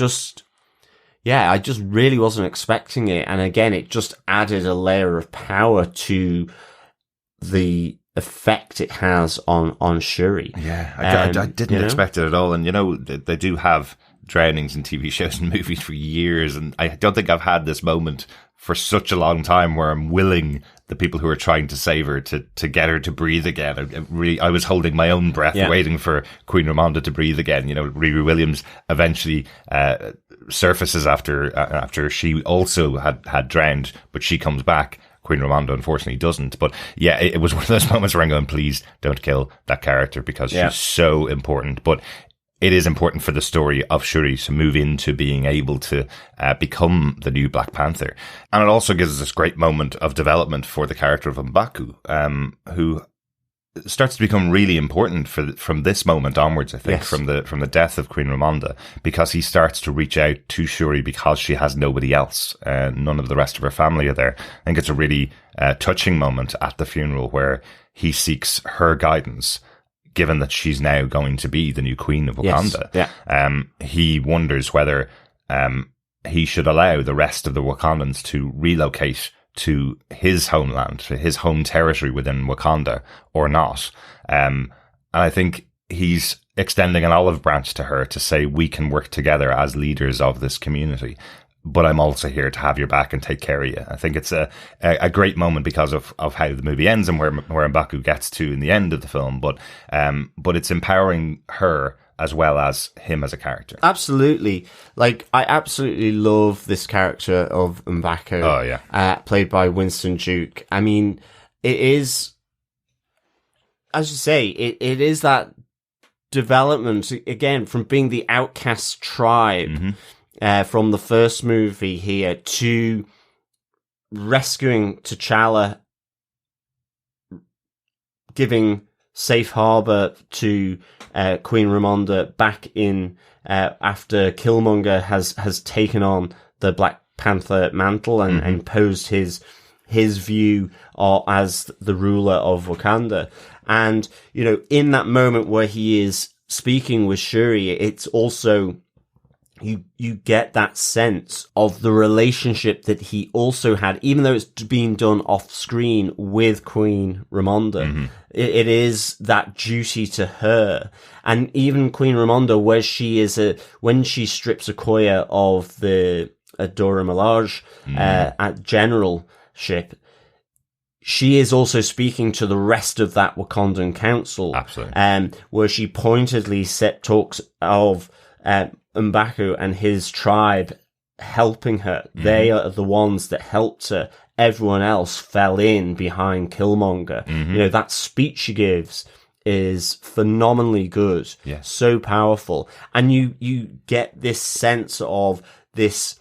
Speaker 4: I just really wasn't expecting it. And again, it just added a layer of power to the effect it has on Shuri.
Speaker 1: Yeah, I didn't expect it at all. And, they do have drownings in TV shows and movies for years. And I don't think I've had this moment for such a long time where I'm willing the people who are trying to save her to get her to breathe again. I was holding my own breath, waiting for Queen Ramonda to breathe again. Riri Williams eventually surfaces after she also had drowned, but she comes back. Queen Ramonda unfortunately doesn't. But yeah, it was one of those moments where I'm going, please don't kill that character because she's so important. But it is important for the story of Shuri to move into being able to become the new Black Panther. And it also gives us this great moment of development for the character of M'Baku, who starts to become really important from this moment onwards, I think, from the death of Queen Ramonda, because he starts to reach out to Shuri because she has nobody else. None of the rest of her family are there. I think it's a really touching moment at the funeral where he seeks her guidance, given that she's now going to be the new queen of Wakanda.
Speaker 4: Yes. Yeah.
Speaker 1: He wonders whether he should allow the rest of the Wakandans to relocate to his homeland, to his home territory within Wakanda, or not. And I think he's extending an olive branch to her to say, we can work together as leaders of this community, but I'm also here to have your back and take care of you. I think it's a great moment because of how the movie ends and where M'Baku gets to in the end of the film. But it's empowering her as well as him as a character.
Speaker 4: Absolutely. Like, I absolutely love this character of M'Baku.
Speaker 1: Oh, yeah.
Speaker 4: Played by Winston Duke. I mean, it is, as you say, it is that development, again, from being the outcast tribe from the first movie here to rescuing T'Challa, giving safe harbor to Queen Ramonda back in after Killmonger has taken on the Black Panther mantle and imposed his view as the ruler of Wakanda. And, in that moment where he is speaking with Shuri, it's also, you get that sense of the relationship that he also had, even though it's being done off screen with Queen Ramonda. It is that duty to her. And even Queen Ramonda, where she is when she strips Okoye of the Dora Milaje at generalship, she is also speaking to the rest of that Wakandan council.
Speaker 1: Absolutely.
Speaker 4: Where she pointedly talks of M'Baku and his tribe helping her. They are the ones that helped her. Everyone else fell in behind Killmonger. That speech she gives is phenomenally good.
Speaker 1: Yes.
Speaker 4: So powerful. And you get this sense of this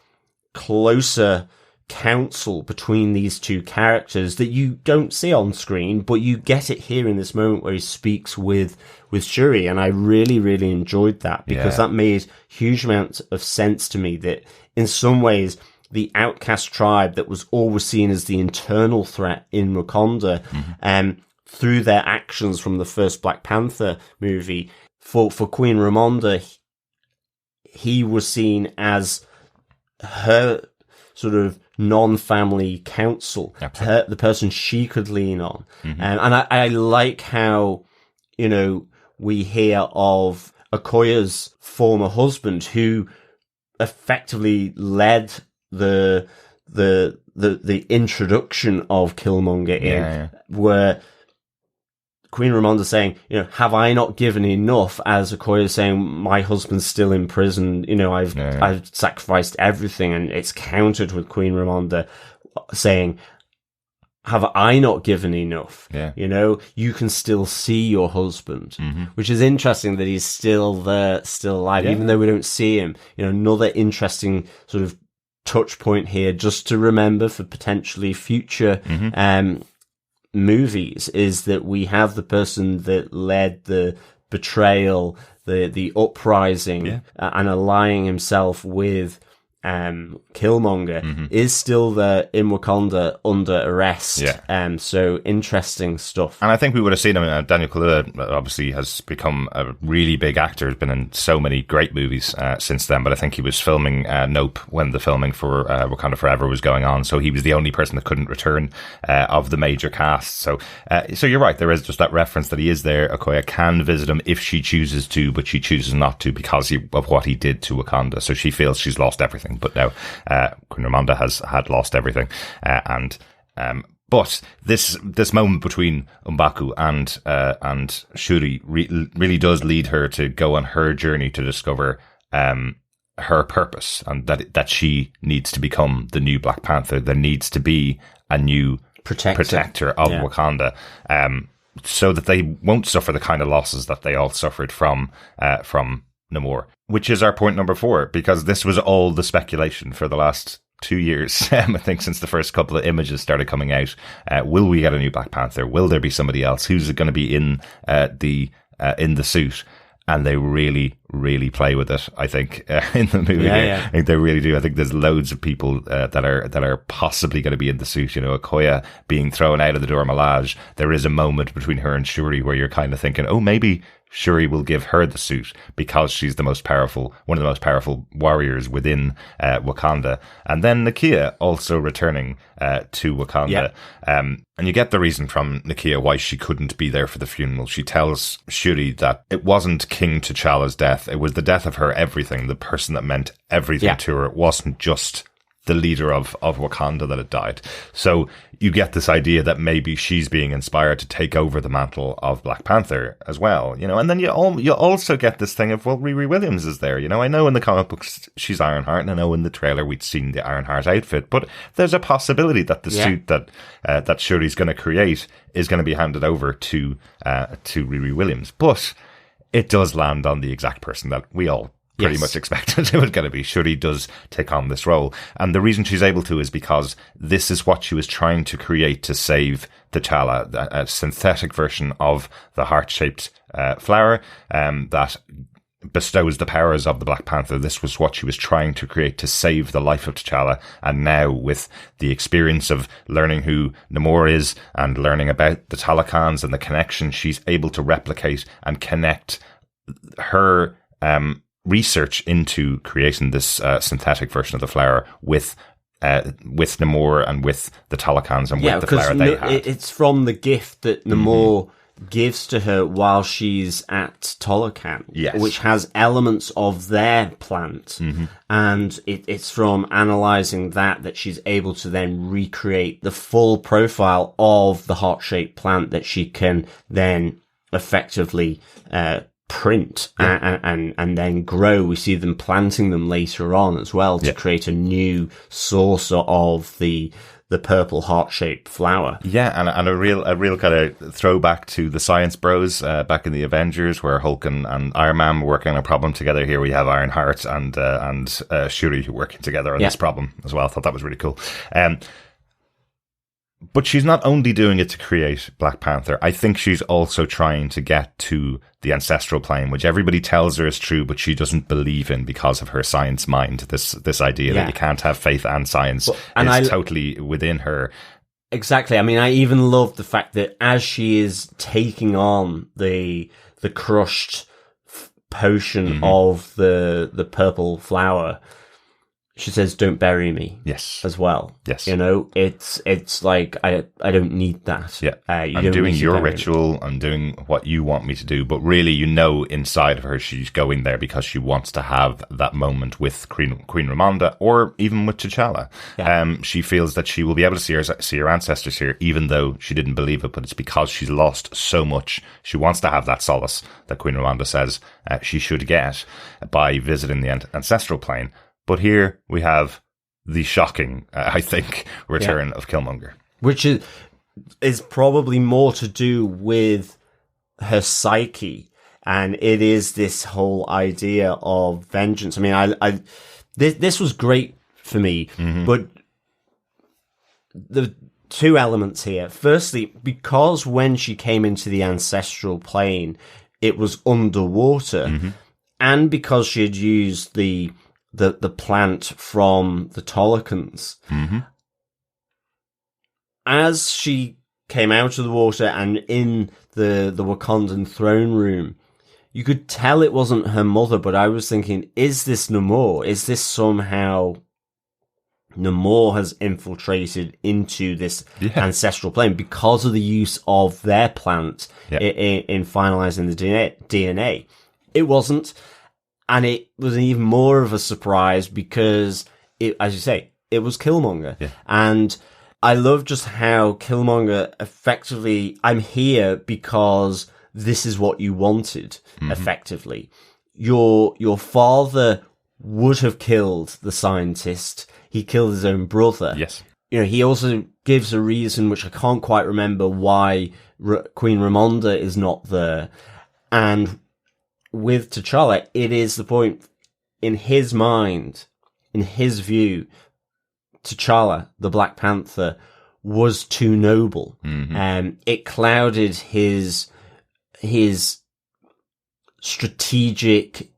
Speaker 4: closer counsel between these two characters that you don't see on screen, but you get it here in this moment where he speaks with Shuri. And I really, really enjoyed that because that made huge amounts of sense to me, that in some ways the outcast tribe that was always seen as the internal threat in Wakanda, through their actions from the first Black Panther movie, for Queen Ramonda, he was seen as her sort of non-family counsel, the person she could lean on. And I like how, we hear of Okoye's former husband, who effectively led the introduction of Killmonger where Queen Ramonda saying, have I not given enough? As Okoye saying, my husband's still in prison. I've sacrificed everything, and it's countered with Queen Ramonda saying, have I not given enough?
Speaker 1: Yeah.
Speaker 4: You can still see your husband, which is interesting that he's still there, still alive, even though we don't see him. Another interesting sort of touch point here, just to remember for potentially future, movies, is that we have the person that led the betrayal, the uprising, and allying himself with Killmonger is still there in Wakanda under arrest.
Speaker 1: Yeah.
Speaker 4: So interesting stuff.
Speaker 1: And I think we would have seen him. Daniel Kaluuya obviously has become a really big actor. Has been in so many great movies since then. But I think he was filming Nope when the filming for Wakanda Forever was going on. So he was the only person that couldn't return of the major cast. So you're right. There is just that reference that he is there. Okoye can visit him if she chooses to, but she chooses not to because of what he did to Wakanda. So she feels she's lost everything. But now Queen Ramonda had lost everything, but this moment between M'Baku and Shuri really does lead her to go on her journey to discover her purpose, and that she needs to become the new Black Panther. There needs to be a new protector of Wakanda, so that they won't suffer the kind of losses that they all suffered from Namor. Which is our point number 4, because this was all the speculation for the last 2 years, I think, since the first couple of images started coming out. Will we get a new Black Panther? Will there be somebody else? Who's going to be in the suit? And they really, really play with it, I think, in the movie. Yeah. I think they really do. I think there's loads of people that are possibly going to be in the suit. You know, Okoye being thrown out of the Dora Milaje. There is a moment between her and Shuri where you're kind of thinking, oh, maybe Shuri will give her the suit because she's one of the most powerful warriors within Wakanda. And then Nakia also returning to Wakanda. And you get the reason from Nakia why she couldn't be there for the funeral. She tells Shuri that it wasn't King T'Challa's death. It was the death of her everything, the person that meant everything to her. It wasn't just the leader of Wakanda that had died. So you get this idea that maybe she's being inspired to take over the mantle of Black Panther as well, you know. And then you also get this thing of, well, Riri Williams is there, you know. I know in the comic books she's Ironheart, and I know in the trailer we'd seen the Ironheart outfit, but there's a possibility that the suit that Shuri's going to create is going to be handed over to Riri Williams. But it does land on the exact person that we all pretty much expected it was going to be. Shuri does take on this role. And the reason she's able to is because this is what she was trying to create to save T'Challa, a synthetic version of the heart-shaped flower that bestows the powers of the Black Panther. This was what she was trying to create to save the life of T'Challa. And now, with the experience of learning who Namor is and learning about the Talakans and the connection, she's able to replicate and connect her research into creating this synthetic version of the flower with Namor and with the Talakans and with the flower they had.
Speaker 4: It's from the gift that Namor gives to her while she's at Talokan, which has elements of their plant. And it's from analysing that she's able to then recreate the full profile of the heart-shaped plant that she can then effectively print and then grow. We see them planting them later on as well to create a new source of the purple heart-shaped flower.
Speaker 1: Yeah, and a real kind of throwback to the Science Bros back in the Avengers, where Hulk and Iron Man were working on a problem together. Here we have Ironheart and Shuri working together on this problem as well. I thought that was really cool. But she's not only doing it to create Black Panther. I think she's also trying to get to the ancestral plane, which everybody tells her is true, but she doesn't believe in because of her science mind. This idea that you can't have faith and science is totally within her.
Speaker 4: Exactly. I mean, I even love the fact that as she is taking on the crushed potion of the purple flower, she says, "Don't bury me."
Speaker 1: Yes.
Speaker 4: As well.
Speaker 1: Yes.
Speaker 4: You know, it's like, I don't need that.
Speaker 1: Yeah. I'm doing your ritual. I'm doing what you want me to do. But really, you know, inside of her, she's going there because she wants to have that moment with Queen Ramonda, or even with T'Challa. Yeah. She feels that she will be able to see her ancestors here, even though she didn't believe it. But it's because she's lost so much. She wants to have that solace that Queen Ramonda says she should get by visiting the ancestral plane. But here we have the shocking, I think, return of Killmonger.
Speaker 4: Which is probably more to do with her psyche. And it is this whole idea of vengeance. I mean, this was great for me, but the two elements here. Firstly, because when she came into the ancestral plane, it was underwater. And because she had used the the plant from the Tolikans.
Speaker 1: Mm-hmm.
Speaker 4: As she came out of the water and in the Wakandan throne room, you could tell it wasn't her mother, but I was thinking, is this Namor? Is this somehow Namor has infiltrated into this ancestral plane because of the use of their plant in finalizing the DNA? It wasn't. And it was even more of a surprise because, as you say, it was Killmonger.
Speaker 1: Yeah.
Speaker 4: And I love just how Killmonger effectively, I'm here because this is what you wanted, effectively. Your father would have killed the scientist. He killed his own brother.
Speaker 1: Yes.
Speaker 4: You know, he also gives a reason, which I can't quite remember, why Queen Ramonda is not there. And with T'Challa, it is the point, in his mind, in his view, T'Challa, the Black Panther, was too noble. It clouded his strategic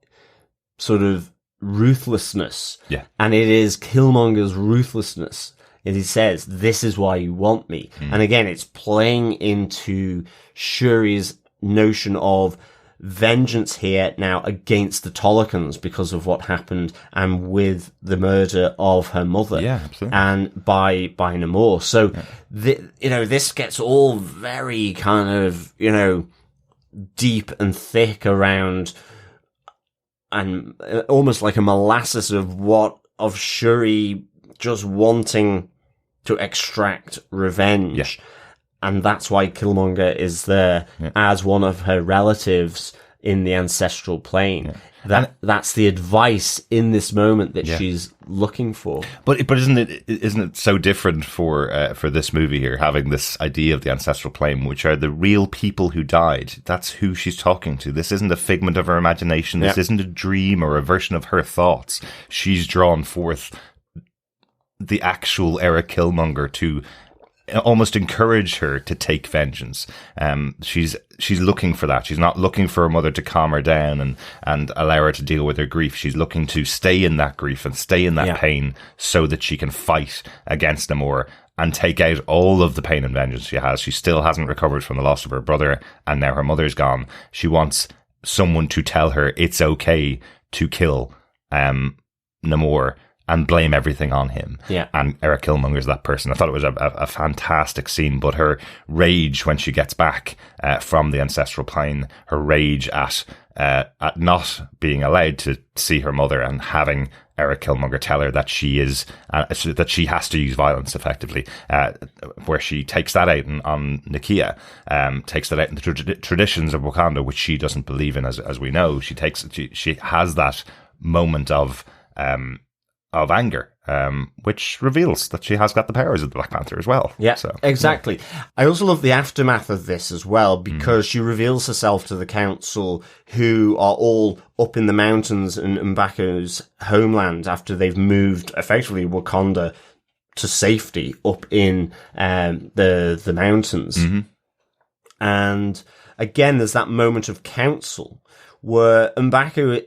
Speaker 4: sort of ruthlessness.
Speaker 1: Yeah.
Speaker 4: And it is Killmonger's ruthlessness. And he says, this is why you want me. And again, it's playing into Shuri's notion of vengeance here now against the Tolikans because of what happened and with the murder of her mother.
Speaker 1: Yeah, absolutely.
Speaker 4: And by Namor. So, this gets all very kind of, deep and thick around and almost like a molasses of Shuri just wanting to extract revenge.
Speaker 1: Yeah.
Speaker 4: And that's why Killmonger is there as one of her relatives in the ancestral plane. Yeah. That's the advice in this moment that she's looking for.
Speaker 1: But isn't it so different for this movie here, having this idea of the ancestral plane, which are the real people who died? That's who she's talking to. This isn't a figment of her imagination. This isn't a dream or a version of her thoughts. She's drawn forth the actual Eric Killmonger to almost encourage her to take vengeance. She's looking for that. She's not looking for her mother to calm her down and allow her to deal with her grief. She's looking to stay in that grief and stay in that pain so that she can fight against Namor and take out all of the pain and vengeance she has. She still hasn't recovered from the loss of her brother, and now her mother's gone. She wants someone to tell her it's okay to kill Namor and blame everything on him. Yeah. And Eric Killmonger is that person. I thought it was a fantastic scene, but her rage when she gets back from the ancestral plane, her rage at not being allowed to see her mother and having Eric Killmonger tell her that she is that she has to use violence effectively, where she takes that out on Nakia, takes that out in the traditions of Wakanda, which she doesn't believe in, as we know. She has that moment of anger, which reveals that she has got the powers of the Black Panther as well.
Speaker 4: Yeah, so, exactly. Yeah. I also love the aftermath of this as well, because she reveals herself to the council, who are all up in the mountains in M'Baku's homeland after they've moved effectively Wakanda to safety up in the mountains. And again, there's that moment of council where M'Baku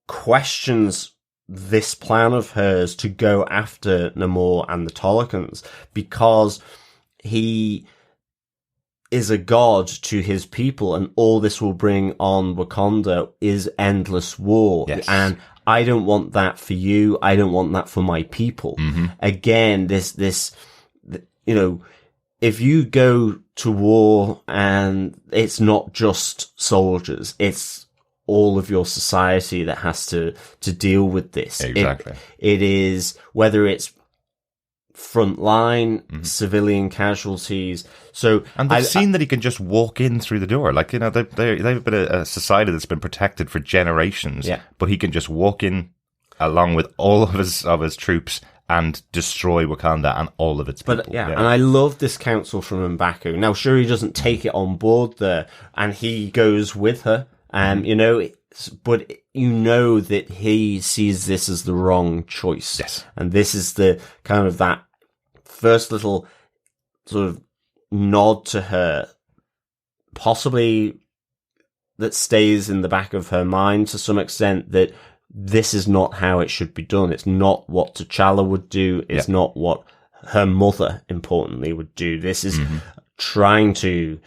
Speaker 4: questions this plan of hers to go after Namor and the Tolikans, because he is a god to his people, and all this will bring on Wakanda is endless war.
Speaker 1: Yes.
Speaker 4: And I don't want that for you. I don't want that for my people. Again, this, if you go to war and it's not just soldiers, it's all of your society that has to deal with this.
Speaker 1: Exactly.
Speaker 4: It is, whether it's frontline, civilian casualties. So,
Speaker 1: and they've seen that he can just walk in through the door. Like, they've been a society that's been protected for generations. Yeah. But he can just walk in along with all of his troops and destroy Wakanda and all of its people.
Speaker 4: But and I love this counsel from M'Baku. Now, sure, he doesn't take it on board there, and he goes with her. But that he sees this as the wrong choice.
Speaker 1: Yes.
Speaker 4: And this is the kind of that first little sort of nod to her, possibly that stays in the back of her mind to some extent, that this is not how it should be done. It's not what T'Challa would do. It's not what her mother, importantly, would do. This is trying to,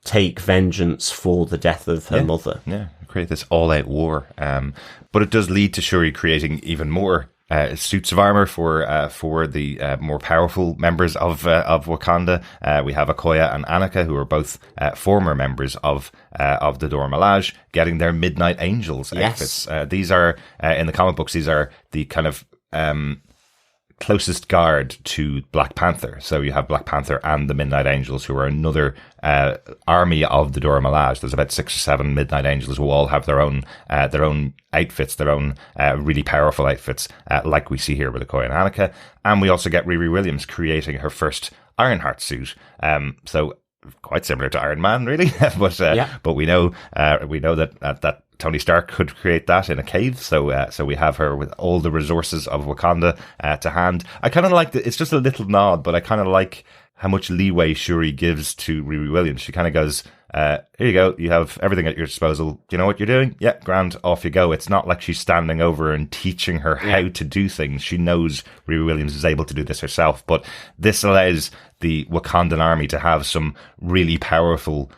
Speaker 4: take vengeance for the death of her mother.
Speaker 1: Yeah, create this all-out war. But it does lead to Shuri creating even more suits of armor for the more powerful members of Wakanda. We have Okoye and Annika, who are both former members of the Dora Milaje, getting their Midnight Angels outfits. These are in the comic books. These are the kind of closest guard to Black Panther. So you have Black Panther and the Midnight Angels, who are another army of the Dora Milaje. There's about 6 or 7 Midnight Angels who all have their own outfits, their own really powerful outfits, like we see here with Okoye and Annika. And we also get Riri Williams creating her first Ironheart suit. So quite similar to Iron Man, really. But we know that Tony Stark could create that in a cave, so we have her with all the resources of Wakanda to hand. I kind of like it's just a little nod, but I kind of like how much leeway Shuri gives to Riri Williams. She kind of goes, here you go, you have everything at your disposal. Do you know what you're doing? Yeah, grand, off you go. It's not like she's standing over and teaching her how to do things. She knows Riri Williams is able to do this herself, but this allows the Wakandan army to have some really powerful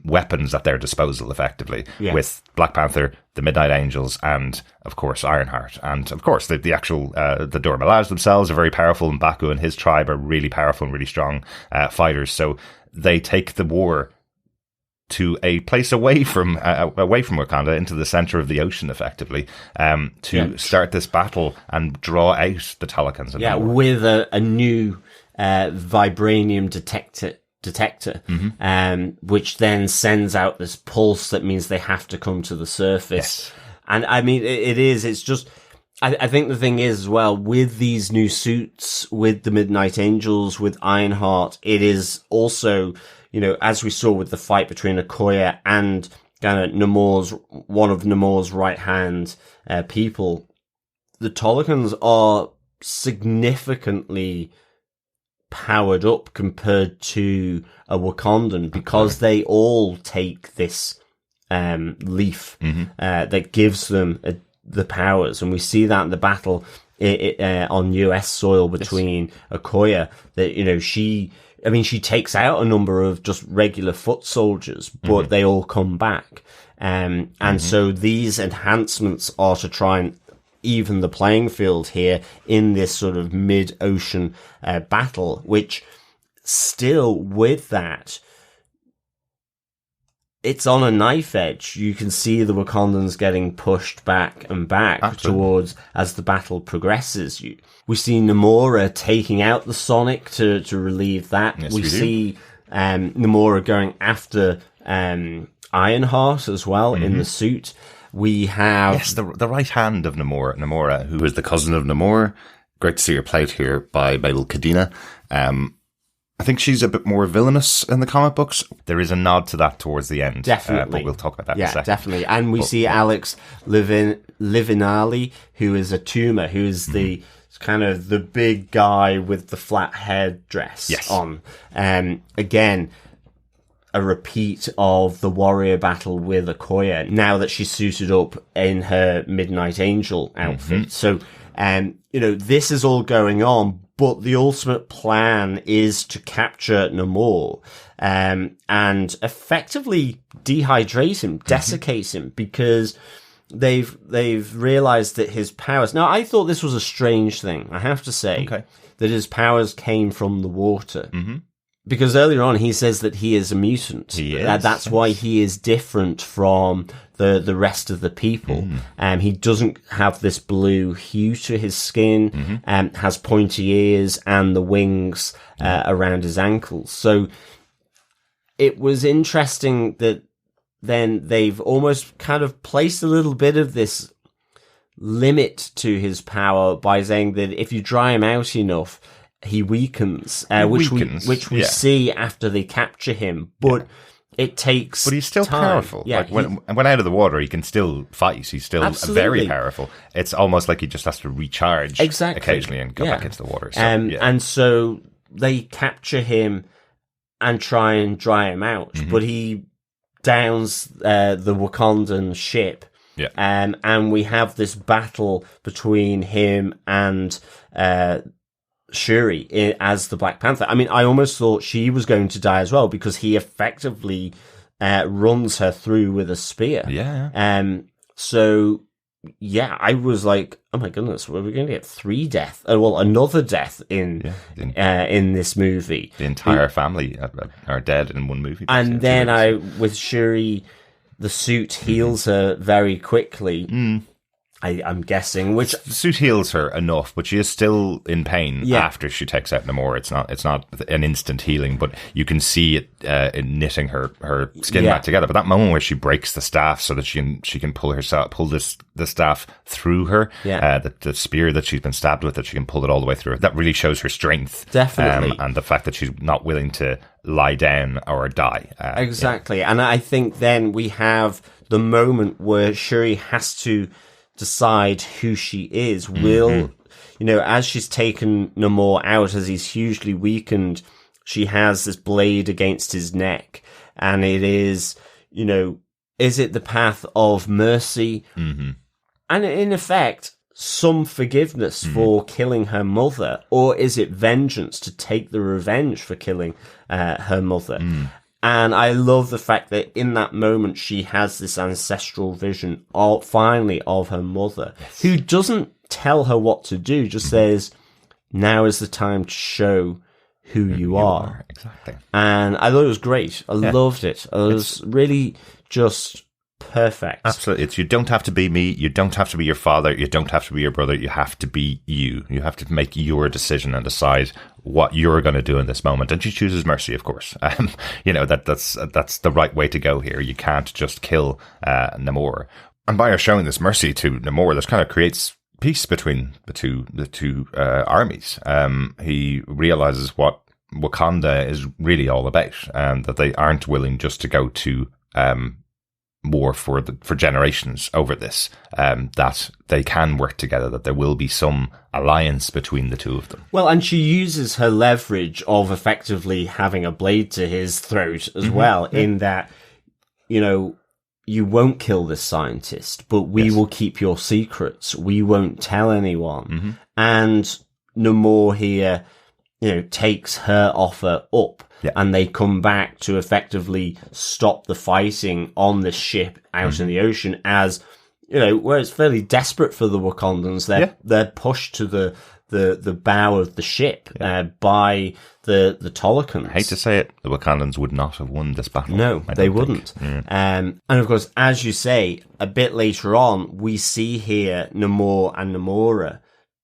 Speaker 1: weapons at their disposal, effectively, with Black Panther, the Midnight Angels, and of course Ironheart, and of course the actual the Dora Milaje themselves are very powerful, and M'Baku and his tribe are really powerful and really strong fighters. So they take the war to a place away from Wakanda, into the center of the ocean, effectively, to start this battle and draw out the Talokans.
Speaker 4: With a new vibranium detector, which then sends out this pulse that means they have to come to the surface. And I mean, it's just, I think the thing is as well, with these new suits, with the Midnight Angels, with Ironheart, it is also, as we saw with the fight between Okoye and one of Namor's right-hand people, the Talokans are significantly powered up compared to a Wakandan, because they all take this leaf that gives them the powers, and we see that in the battle on US soil between Okoye, that she takes out a number of just regular foot soldiers, but they all come back, and so these enhancements are to try and even the playing field here in this sort of mid-ocean battle, which still, with that, it's on a knife edge. You can see the Wakandans getting pushed back and back towards, as the battle progresses. We see Namora taking out the Sonic to relieve that.
Speaker 1: Yes,
Speaker 4: we see Namora going after Ironheart as well in the suit. We have
Speaker 1: the right hand of Namora, who is the cousin of Namor. Great to see her played here by Bail Kadena. I think she's a bit more villainous in the comic books. There is a nod to that towards the end.
Speaker 4: Definitely.
Speaker 1: But we'll talk about that in a second.
Speaker 4: Definitely. And we see Alex Livinali, who is a tumor, who is the kind of the big guy with the flat headdress on. Again, a repeat of the warrior battle with Okoye, now that she's suited up in her Midnight Angel outfit. So, this is all going on, but the ultimate plan is to capture Namor, and effectively dehydrate him, desiccate him, because they've realized that his powers... Now, I thought this was a strange thing, I have to say, that his powers came from the water. Because earlier on, he says that he is a mutant.
Speaker 1: He is.
Speaker 4: That's why he is different from the rest of the people. He doesn't have this blue hue to his skin, has pointy ears and the wings around his ankles. So it was interesting that then they've almost kind of placed a little bit of this limit to his power by saying that if you dry him out enough, he weakens, which we see after they capture him, but it takes.
Speaker 1: But he's still
Speaker 4: time.
Speaker 1: Powerful.
Speaker 4: Yeah,
Speaker 1: when out of the water, he can still fight. He's still very powerful. It's almost like he just has to recharge occasionally and go back into the water. So,
Speaker 4: and so they capture him and try and dry him out, but he downs the Wakandan ship.
Speaker 1: Yeah.
Speaker 4: And we have this battle between him and Shuri as the Black Panther. I mean, I almost thought she was going to die as well because he effectively runs her through with a spear.
Speaker 1: Yeah.
Speaker 4: So, yeah, I was like, oh my goodness, we're going to get 3 deaths. Another death in this movie.
Speaker 1: The entire family are dead in one movie.
Speaker 4: And then with Shuri, the suit heals her very quickly. I'm guessing, which
Speaker 1: the suit heals her enough, but she is still in pain after she takes out Namor. It's not an instant healing, but you can see it in knitting her skin back together. But that moment where she breaks the staff so that she can pull the staff through her, the spear that she's been stabbed with, that she can pull it all the way through. That really shows her strength,
Speaker 4: definitely,
Speaker 1: and the fact that she's not willing to lie down or die.
Speaker 4: Exactly, and I think then we have the moment where Shuri has to decide who she is. Will, as she's taken Namor out, as he's hugely weakened, she has this blade against his neck, and it is, is it the path of mercy? And in effect, some forgiveness for killing her mother, or is it vengeance to take the revenge for killing her mother? And I love the fact that in that moment, she has this ancestral vision finally of her mother, who doesn't tell her what to do, just says, now is the time to show who you are.
Speaker 1: Exactly.
Speaker 4: And I thought it was great. I loved it. It was really just perfect.
Speaker 1: Absolutely. You don't have to be me. You don't have to be your father. You don't have to be your brother. You have to be you. You have to make your decision and decide what you're going to do in this moment. And she chooses mercy, of course. That's the right way to go here. You can't just kill Namor. And by her showing this mercy to Namor, this kind of creates peace between the two armies. He realizes what Wakanda is really all about, and that they aren't willing just to go to war for generations over this, that they can work together, that there will be some alliance between the two of them.
Speaker 4: Well, and she uses her leverage of effectively having a blade to his throat as well, in that, you won't kill this scientist, but we will keep your secrets. We won't tell anyone. And Namor here, takes her offer up. Yeah. And they come back to effectively stop the fighting on this ship out in the ocean, as, where it's fairly desperate for the Wakandans. They're pushed to the bow of the ship by the Tolokans.
Speaker 1: I hate to say it, the Wakandans would not have won this battle.
Speaker 4: No, they wouldn't. And of course, as you say, a bit later on, we see here Namor and Namora.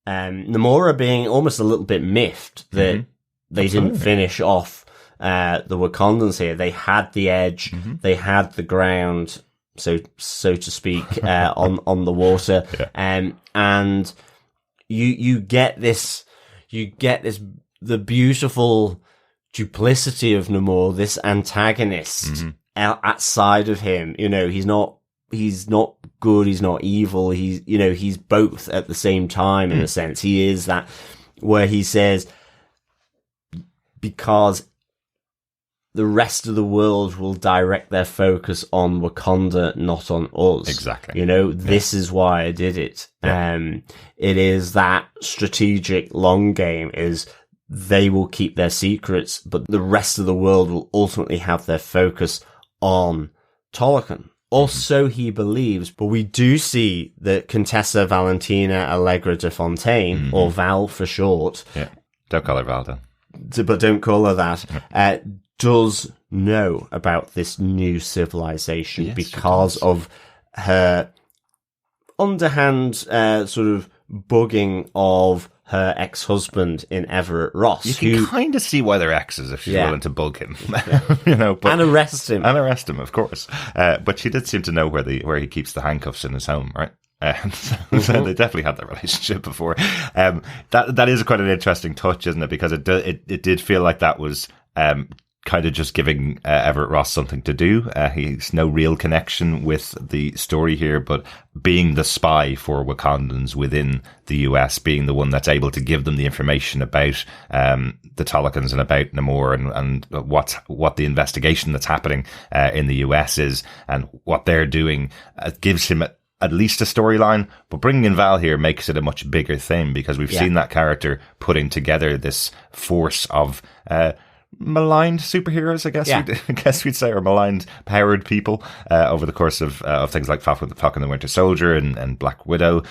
Speaker 4: Namora being almost a little bit miffed that they didn't finish off the Wakandans here. They had the edge, they had the ground, so to speak, on the water, and you get the beautiful duplicity of Namor, this antagonist outside of him. He's not good, he's not evil, he's both at the same time, in a sense. He is that, where he says, because the rest of the world will direct their focus on Wakanda, not on us.
Speaker 1: Exactly.
Speaker 4: This is why I did it. Yeah. It is that strategic long game, is they will keep their secrets, but the rest of the world will ultimately have their focus on Tolokan. Also, he believes, but we do see that Contessa Valentina Allegra de Fontaine, or Val for short.
Speaker 1: Yeah. Don't call her Val, though.
Speaker 4: But don't call her that. Does know about this new civilization, because of her underhand sort of bugging of her ex-husband in Everett Ross.
Speaker 1: You can kind of see why they're exes if she's willing to bug him.
Speaker 4: And arrest him.
Speaker 1: And arrest him, of course. But she did seem to know where he keeps the handcuffs in his home, right? So they definitely had that relationship before. That is quite an interesting touch, isn't it? Because it did feel like that was kind of just giving Everett Ross something to do. He's no real connection with the story here, but being the spy for Wakandans within the US, being the one that's able to give them the information about the Tolokans and about Namor and what the investigation that's happening in the US is and what they're doing, gives him at least a storyline, but bringing in Val here makes it a much bigger thing because we've seen that character putting together this force of maligned superheroes, I guess we'd say, or maligned powered people over the course of things like Falcon the Winter Soldier and Black Widow.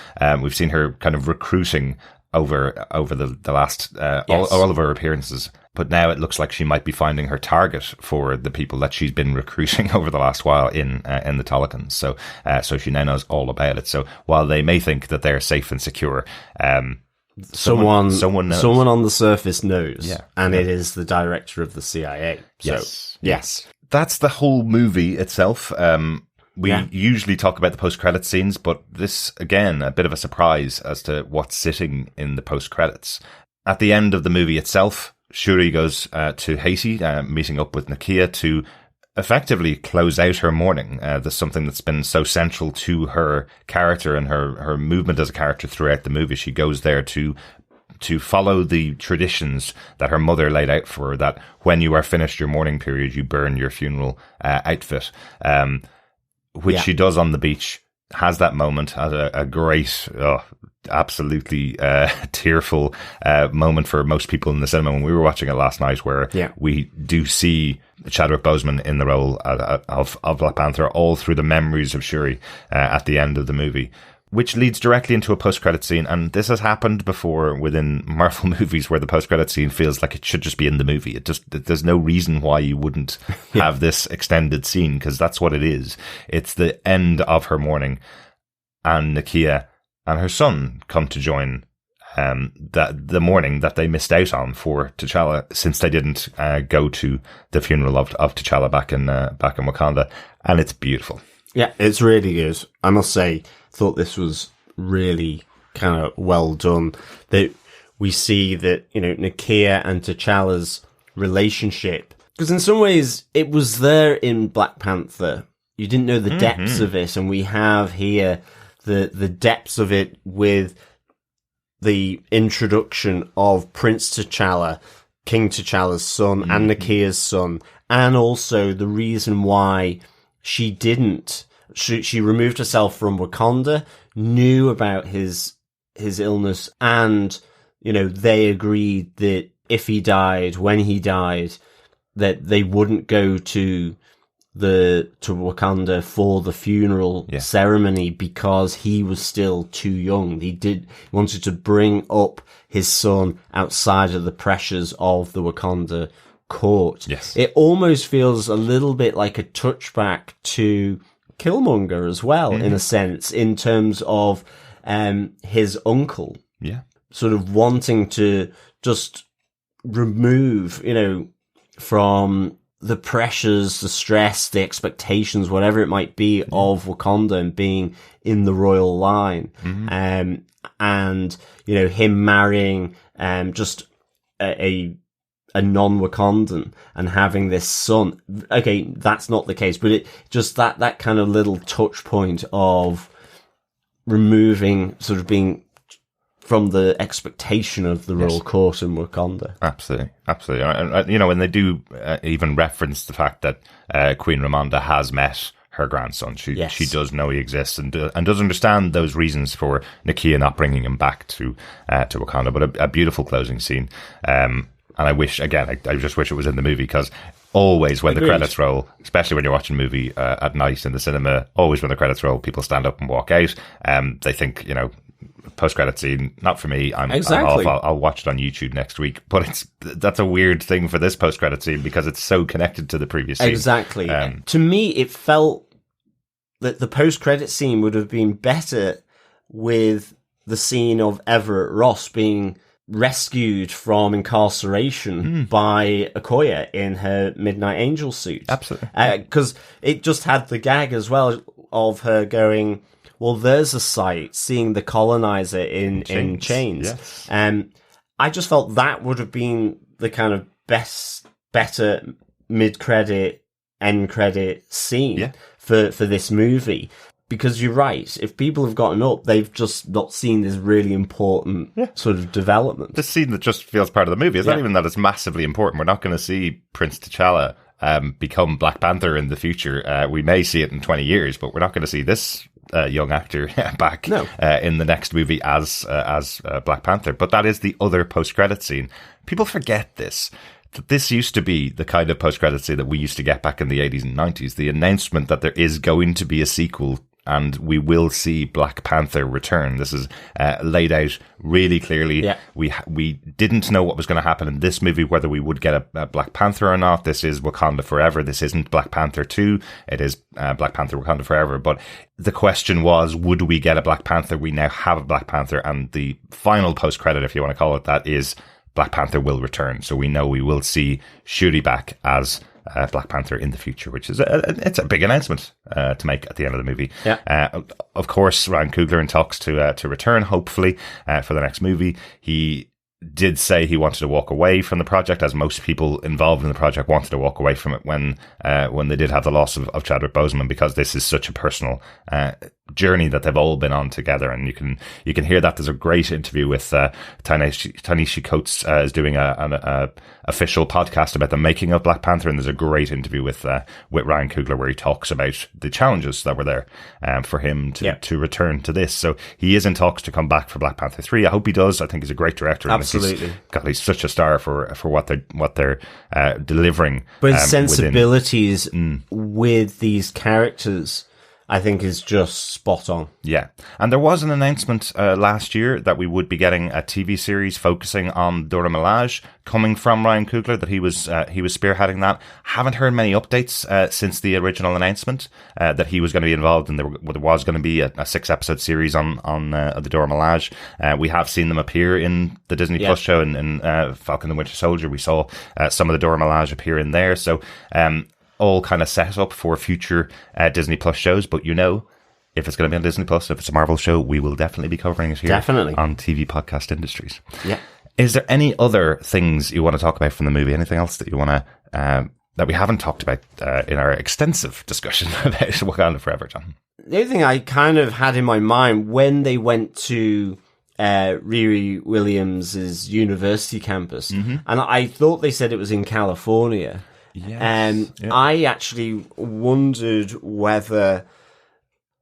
Speaker 1: We've seen her kind of recruiting over the last all of her appearances. But now it looks like she might be finding her target for the people that she's been recruiting over the last while in the Telecons. So she now knows all about it. So while they may think that they're safe and secure, someone knows.
Speaker 4: Someone on the surface knows, and it is the director of the CIA. So, yes.
Speaker 1: That's the whole movie itself. We usually talk about the post-credits scenes, but this, again, a bit of a surprise as to what's sitting in the post-credits. At the end of the movie itself, Shuri goes to Haiti, meeting up with Nakia to effectively close out her mourning. There's something that's been so central to her character and her movement as a character throughout the movie. She goes there to follow the traditions that her mother laid out for her, that when you are finished your mourning period, you burn your funeral outfit, which she does on the beach. Has that moment, has a great, absolutely tearful moment for most people in the cinema when we were watching it last night, where we do see Chadwick Boseman in the role of Black Panther all through the memories of Shuri at the end of the movie, which leads directly into a post-credit scene. And this has happened before within Marvel movies where the post-credit scene feels like it should just be in the movie. There's no reason why you wouldn't have this extended scene, because that's what it is. It's the end of her mourning, and Nakia and her son come to join the mourning that they missed out on for T'Challa, since they didn't go to the funeral of T'Challa back in Wakanda. And it's beautiful.
Speaker 4: Yeah, it's really good. I must say, thought this was really kind of well done. That we see that, Nakia and T'Challa's relationship, because in some ways it was there in Black Panther. You didn't know the depths of it, and we have here the depths of it with the introduction of Prince T'Challa, King T'Challa's son, and Nakia's son, and also the reason why she removed herself from Wakanda, knew about his illness, and they agreed that if he died, when he died, that they wouldn't go to Wakanda for the funeral ceremony because he was still too young. He wanted to bring up his son outside of the pressures of the Wakanda court.
Speaker 1: Yes.
Speaker 4: It almost feels a little bit like a touchback to Killmonger as well, in a sense, in terms of his uncle.
Speaker 1: Yeah.
Speaker 4: Sort of wanting to just remove, from the pressures, the stress, the expectations, whatever it might be of Wakanda and being in the royal line. And, him marrying just a non-Wakandan and having this son. Okay, that's not the case, but it just that kind of little touch point of removing, sort of being from the expectation of the royal court in Wakanda.
Speaker 1: Absolutely. And they do even reference the fact that Queen Ramonda has met her grandson. She does know he exists and does understand those reasons for Nakia not bringing him back to Wakanda. But a beautiful closing scene. And I wish, again, I just wish it was in the movie, because always when the credits roll, especially when you're watching a movie at night in the cinema, always when the credits roll, people stand up and walk out. They think, post-credit scene, not for me. I'm off. I'll watch it on YouTube next week. But that's a weird thing for this post-credit scene because it's so connected to the previous scene.
Speaker 4: Exactly. To me, it felt that the post-credit scene would have been better with the scene of Everett Ross being rescued from incarceration by Okoye in her Midnight Angel suit.
Speaker 1: Absolutely.
Speaker 4: Because it just had the gag as well of her going, well, there's a sight, seeing the colonizer in chains.
Speaker 1: Yes.
Speaker 4: I just felt that would have been the kind of better mid-credit, end-credit scene for this movie. Because you're right, if people have gotten up, they've just not seen this really important sort of development.
Speaker 1: This scene that just feels part of the movie. It's not even that it's massively important. We're not going to see Prince T'Challa become Black Panther in the future. We may see it in 20 years, but we're not going to see this young actor back
Speaker 4: No.
Speaker 1: in the next movie as Black Panther. But that is the other post-credit scene. People forget this. That this used to be the kind of post-credit scene that we used to get back in the 80s and 90s. The announcement that there is going to be a sequel and we will see Black Panther return. This is laid out really clearly.
Speaker 4: Yeah.
Speaker 1: We didn't know what was going to happen in this movie, whether we would get a Black Panther or not. This is Wakanda Forever. This isn't Black Panther 2. It is Black Panther Wakanda Forever. But the question was, would we get a Black Panther? We now have a Black Panther. And the final post-credit, if you want to call it that, is Black Panther will return. So we know we will see Shuri back as Black Panther in the future, which is it's a big announcement to make at the end of the movie.
Speaker 4: Yeah.
Speaker 1: Of course, Ryan Coogler in talks to return, hopefully, for the next movie. He did say he wanted to walk away from the project, as most people involved in the project wanted to walk away from it when they did have the loss of Chadwick Boseman, because this is such a personal journey that they've all been on together. And you can hear that. There's a great interview with Ta-Nehisi Coates is doing an official podcast about the making of Black Panther, and there's a great interview with Ryan Coogler where he talks about the challenges that were there for him to return to this. So he is in talks to come back for Black Panther 3. I hope he does. I think he's a great director.
Speaker 4: Absolutely.
Speaker 1: He's such a star for what they're delivering.
Speaker 4: But his sensibilities with these characters, I think, is just spot on.
Speaker 1: Yeah. And there was an announcement last year that we would be getting a TV series focusing on Dora Milaje coming from Ryan Coogler, that he was spearheading that. Haven't heard many updates since the original announcement that he was going to be involved, and there was going to be a 6-episode series on the Dora Milaje. We have seen them appear in the Disney Plus show in Falcon and the Winter Soldier. We saw some of the Dora Milaje appear in there. So all kind of set up for future Disney Plus shows. But if it's going to be on Disney Plus, if it's a Marvel show, we will definitely be covering it here on TV Podcast Industries.
Speaker 4: Yeah.
Speaker 1: Is there any other things you want to talk about from the movie? Anything else that you want to that we haven't talked about in our extensive discussion about Wakanda Forever, John?
Speaker 4: The other thing I kind of had in my mind when they went to Riri Williams' university campus, and I thought they said it was in California.
Speaker 1: Yes.
Speaker 4: I actually wondered whether,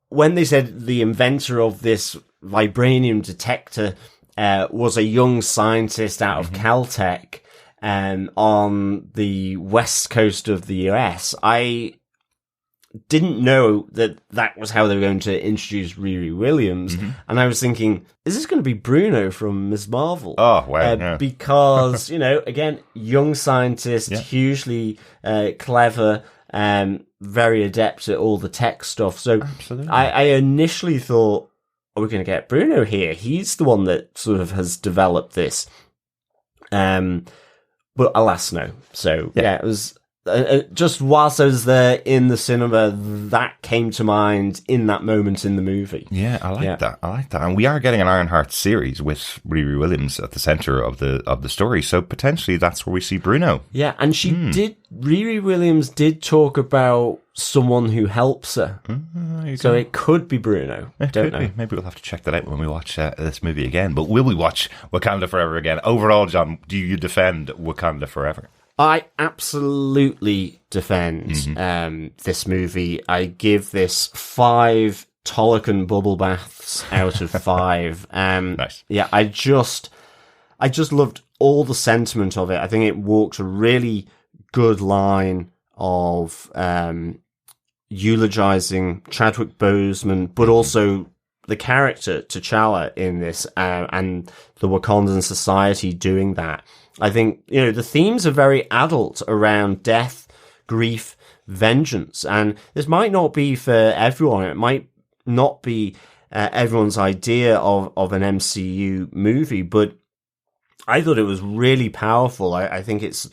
Speaker 4: when they said the inventor of this vibranium detector was a young scientist out of Caltech on the west coast of the US, I didn't know that was how they were going to introduce Riri Williams. And I was thinking, is this going to be Bruno from Ms. Marvel?
Speaker 1: Oh, wow.
Speaker 4: Because, again, young scientist, hugely clever, very adept at all the tech stuff. So
Speaker 1: absolutely.
Speaker 4: I initially thought, are we going to get Bruno here? He's the one that sort of has developed this. But alas, no. So, it was... just whilst I was there in the cinema, that came to mind in that moment in the movie.
Speaker 1: Yeah, I like that. And we are getting an Ironheart series with Riri Williams at the centre of the story, so potentially that's where we see Bruno.
Speaker 4: Yeah, and Riri Williams did talk about someone who helps her. So it could be Bruno. Don't know.
Speaker 1: Maybe we'll have to check that out when we watch this movie again. But will we watch Wakanda Forever again? Overall, John, do you defend Wakanda Forever?
Speaker 4: I absolutely defend this movie. I give this 5 Tolican bubble baths out of 5.
Speaker 1: Nice.
Speaker 4: Yeah, I just loved all the sentiment of it. I think it walks a really good line of eulogizing Chadwick Boseman, but also the character T'Challa in this, and the Wakandan society doing that. I think, the themes are very adult around death, grief, vengeance, and this might not be for everyone. It might not be everyone's idea of an MCU movie, but I thought it was really powerful. I think it's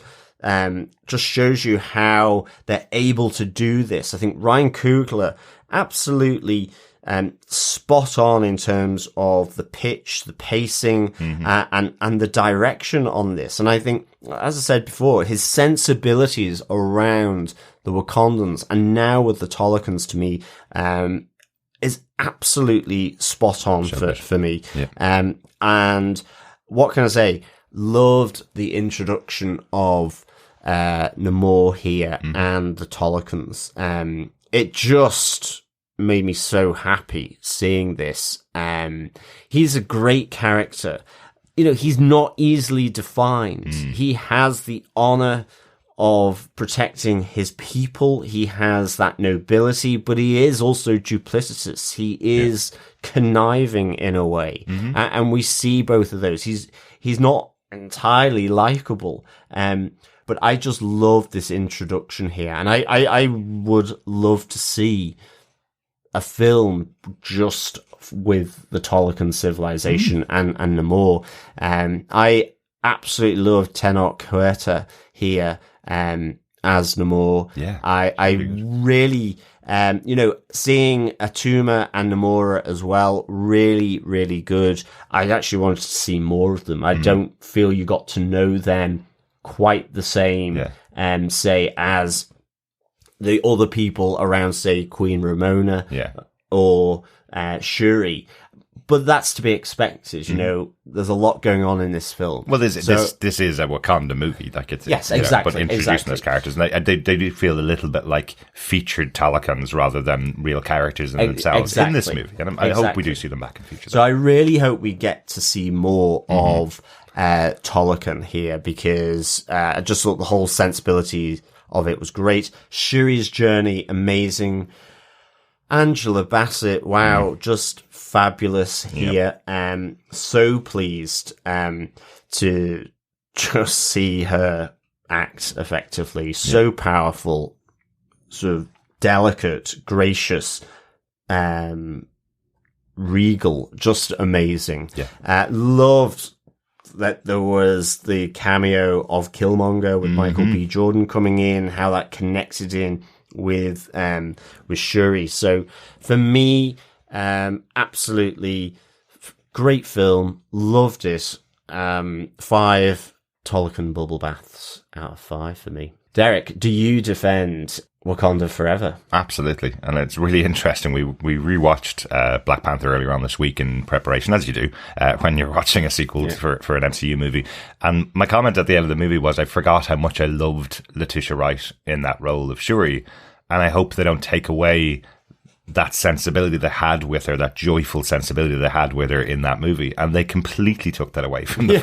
Speaker 4: just shows you how they're able to do this. I think Ryan Coogler absolutely spot on in terms of the pitch, the pacing, and the direction on this. And I think, as I said before, his sensibilities around the Wakandans and now with the Tolicans, to me, is absolutely spot on for me. Yeah. And what can I say? Loved the introduction of Namor here and the Tolicans. It just made me so happy seeing this. He's a great character. You know, he's not easily defined. He has the honor of protecting his people. He has that nobility, but he is also duplicitous. He is conniving in a way. And we see both of those. He's not entirely likable. But I just love this introduction here. And I would love to see a film just with the Tolakan civilization and Namor. I absolutely love Tenoch Huerta here as Namor.
Speaker 1: Yeah,
Speaker 4: I really, seeing Atuma and Namora as well, really, really good. I actually wanted to see more of them. I don't feel you got to know them quite the same, say, as the other people around, say, Queen Ramona or Shuri. But that's to be expected, you know. There's a lot going on in this film.
Speaker 1: Well, this is a Wakanda movie. Like it's
Speaker 4: exactly.
Speaker 1: But introducing those characters, and they do feel a little bit like featured Talakans rather than real characters in themselves in this movie. And I hope we do see them back in future.
Speaker 4: So I really hope we get to see more of Tolakan here, because I just thought the whole sensibility of it was great. Shuri's journey, amazing. Angela Bassett, wow, just fabulous here. So pleased to just see her act effectively. So powerful, sort of delicate, gracious, regal, just amazing. Loved that there was the cameo of Killmonger with Michael B. Jordan coming in, how that connected in with Shuri. So for me, absolutely great film. Loved it. 5 Tolakan bubble baths out of 5 for me. Derek, do you defend Wakanda Forever?
Speaker 1: Absolutely. And it's really interesting. We rewatched Black Panther earlier on this week in preparation, as you do, when you're watching a sequel for an MCU movie. And my comment at the end of the movie was I forgot how much I loved Letitia Wright in that role of Shuri. And I hope they don't take away that sensibility they had with her, that joyful sensibility they had with her in that movie. And they completely took that away from the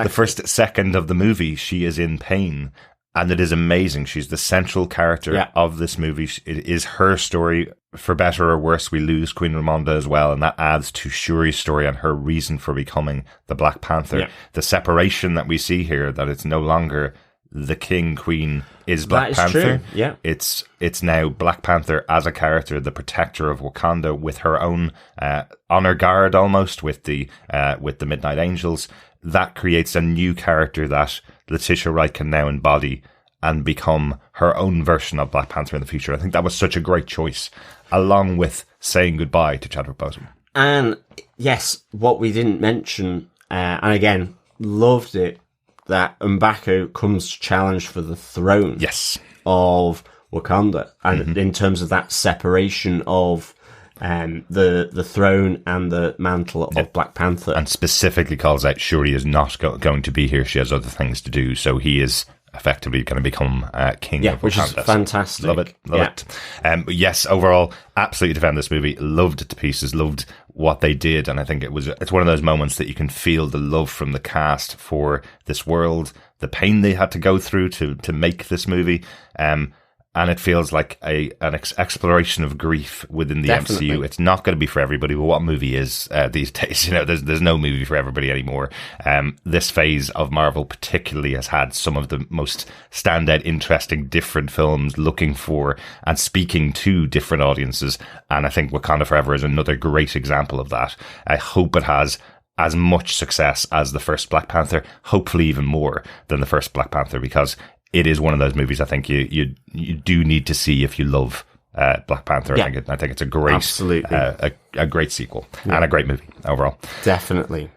Speaker 1: first second of the movie. She is in pain. And it is amazing. She's the central character of this movie. It is her story. For better or worse, we lose Queen Ramonda as well. And that adds to Shuri's story and her reason for becoming the Black Panther. Yeah. The separation that we see here, that it's no longer the King, Queen is Black Panther.
Speaker 4: True. Yeah.
Speaker 1: It's now Black Panther as a character, the protector of Wakanda, with her own honor guard almost, with the Midnight Angels. That creates a new character that Letitia Wright can now embody and become her own version of Black Panther in the future. I think that was such a great choice, along with saying goodbye to Chadwick Boseman.
Speaker 4: And yes, what we didn't mention, and again, loved it, that M'Baku comes challenged for the throne of Wakanda. And in terms of that separation of the throne and the mantle of Black Panther.
Speaker 1: And specifically calls out Shuri is not going to be here. She has other things to do. So he is effectively going to become king of Wakanda.
Speaker 4: Which is fantastic.
Speaker 1: Love it. But yes, overall, absolutely defend this movie. Loved it to pieces. Loved what they did. And I think it's one of those moments that you can feel the love from the cast for this world, the pain they had to go through to make this movie. And it feels like an exploration of grief within the MCU. It's not going to be for everybody, but what movie is these days? You know, there's no movie for everybody anymore. This phase of Marvel particularly has had some of the most standout, interesting, different films looking for and speaking to different audiences. And I think Wakanda Forever is another great example of that. I hope it has as much success as the first Black Panther, hopefully even more than the first Black Panther, because it is one of those movies I think you do need to see if you love Black Panther. I think it's a great, a great sequel and a great movie overall.
Speaker 4: Definitely.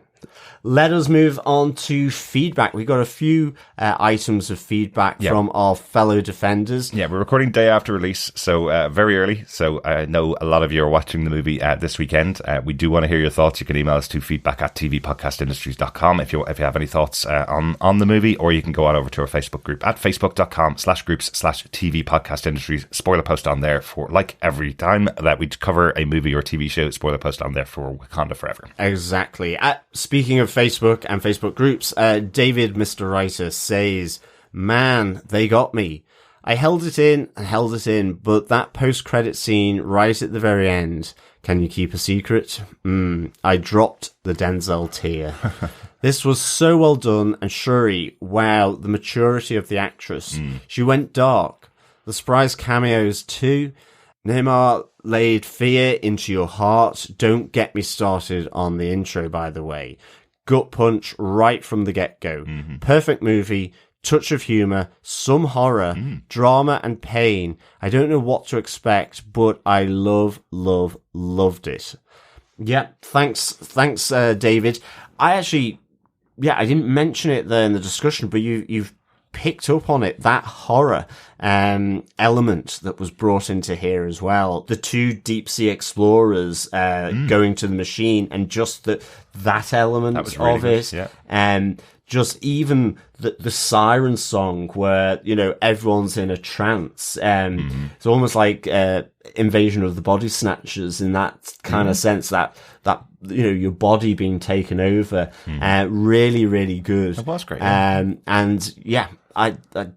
Speaker 4: let us move on to feedback. We got a few items of feedback from our fellow defenders.
Speaker 1: Yeah, we're recording day after release, so very early. So I know a lot of you are watching the movie this weekend. We do want to hear your thoughts. You can email us to feedback@tvpodcastindustries.com if you have any thoughts on the movie, or you can go on over to our Facebook group at facebook.com/groups/TV Podcast Industries. Spoiler post on there for, like every time that we cover a movie or TV show, spoiler post on there for Wakanda Forever.
Speaker 4: Exactly. Speaking of Facebook and Facebook groups, David Mr. Writer says, "Man, they got me. I held it in, but that post-credit scene right at the very end, can you keep a secret? I dropped the Denzel tear. This was so well done, and Shuri, wow, the maturity of the actress. She went dark. The surprise cameos too. Neymar laid fear into your heart. Don't get me started on the intro, by the way. Gut punch right from the get-go. Perfect movie, touch of humour, some horror, drama and pain. I don't know what to expect, but I loved it." Yeah, thanks, David. I didn't mention it there in the discussion, but you've picked up on it, that horror element that was brought into here as well. The two deep sea explorers going to the machine, and just that element
Speaker 1: that was really
Speaker 4: of it.
Speaker 1: Yeah.
Speaker 4: Just even the siren song where, everyone's in a trance. It's almost like Invasion of the Body Snatchers in that kind of sense, that your body being taken over. Really, really good.
Speaker 1: It was great. Yeah.
Speaker 4: And yeah, I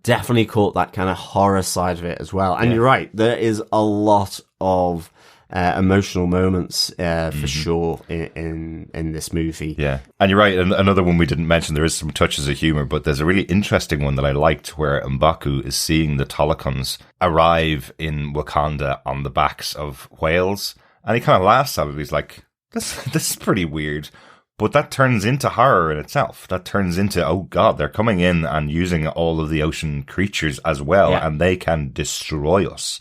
Speaker 4: definitely caught that kind of horror side of it as well. And you're right, there is a lot of emotional moments for sure in this movie.
Speaker 1: Yeah, and you're right. And another one we didn't mention, there is some touches of humor, but there's a really interesting one that I liked where M'Baku is seeing the Tolokans arrive in Wakanda on the backs of whales, and he kind of laughs at it. He's like, this is pretty weird. But that turns into horror in itself. That turns into, oh God, they're coming in and using all of the ocean creatures as well, and they can destroy us.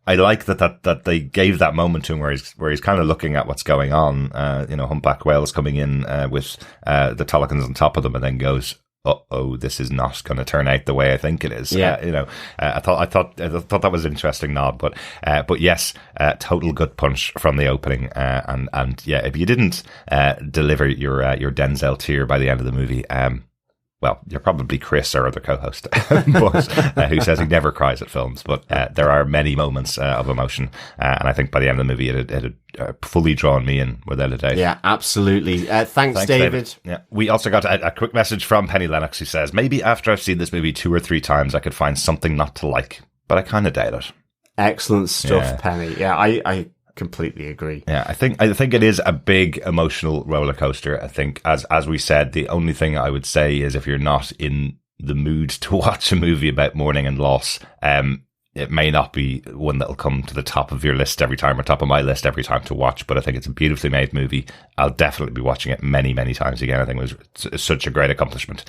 Speaker 1: I like that they gave that moment to him where he's kind of looking at what's going on. Humpback whales coming in with the Tolokans on top of them, and then goes, "Uh-oh, this is not going to turn out the way I think it is."
Speaker 4: Yeah.
Speaker 1: I thought that was an interesting nod, but yes, total gut punch from the opening, and yeah, if you didn't deliver your Denzel tear by the end of the movie, well, you're probably Chris, our other co-host, who says he never cries at films. But there are many moments of emotion, and I think by the end of the movie, it had fully drawn me in without a doubt.
Speaker 4: Yeah, absolutely. Thanks, David.
Speaker 1: Yeah, we also got a quick message from Penny Lennox, who says, "Maybe after I've seen this movie 2 or 3 times, I could find something not to like, but I kind of doubt it."
Speaker 4: Excellent stuff, Penny. Yeah, I completely agree.
Speaker 1: Yeah, I think it is a big emotional roller coaster. I think, as we said, the only thing I would say is if you're not in the mood to watch a movie about mourning and loss, it may not be one that'll come to the top of your list every time, or top of my list every time to watch. But I think it's a beautifully made movie. I'll definitely be watching it many, many times again. I think it was such a great accomplishment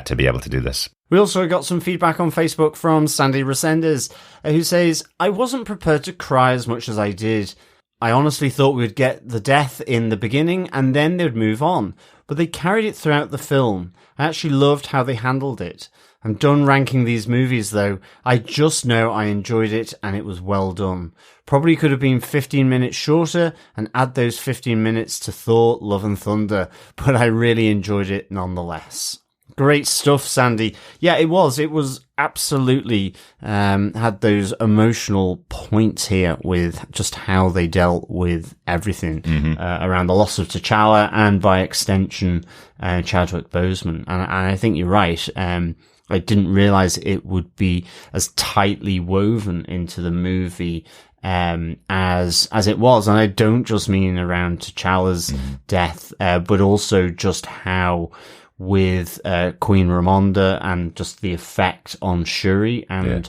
Speaker 1: to be able to do this.
Speaker 4: We also got some feedback on Facebook from Sandy Resendez, who says, "I wasn't prepared to cry as much as I did. I honestly thought we'd get the death in the beginning and then they'd move on, but they carried it throughout the film. I actually loved how they handled it. I'm done ranking these movies though. I just know I enjoyed it and it was well done. Probably could have been 15 minutes shorter and add those 15 minutes to Thor, Love and Thunder, but I really enjoyed it nonetheless." Great stuff, Sandy. Yeah, it was absolutely had those emotional points here with just how they dealt with everything around the loss of T'Challa and by extension Chadwick Boseman. And I think you're right. I didn't realize it would be as tightly woven into the movie as it was. And I don't just mean around T'Challa's death, but also just how with Queen Ramonda and just the effect on Shuri and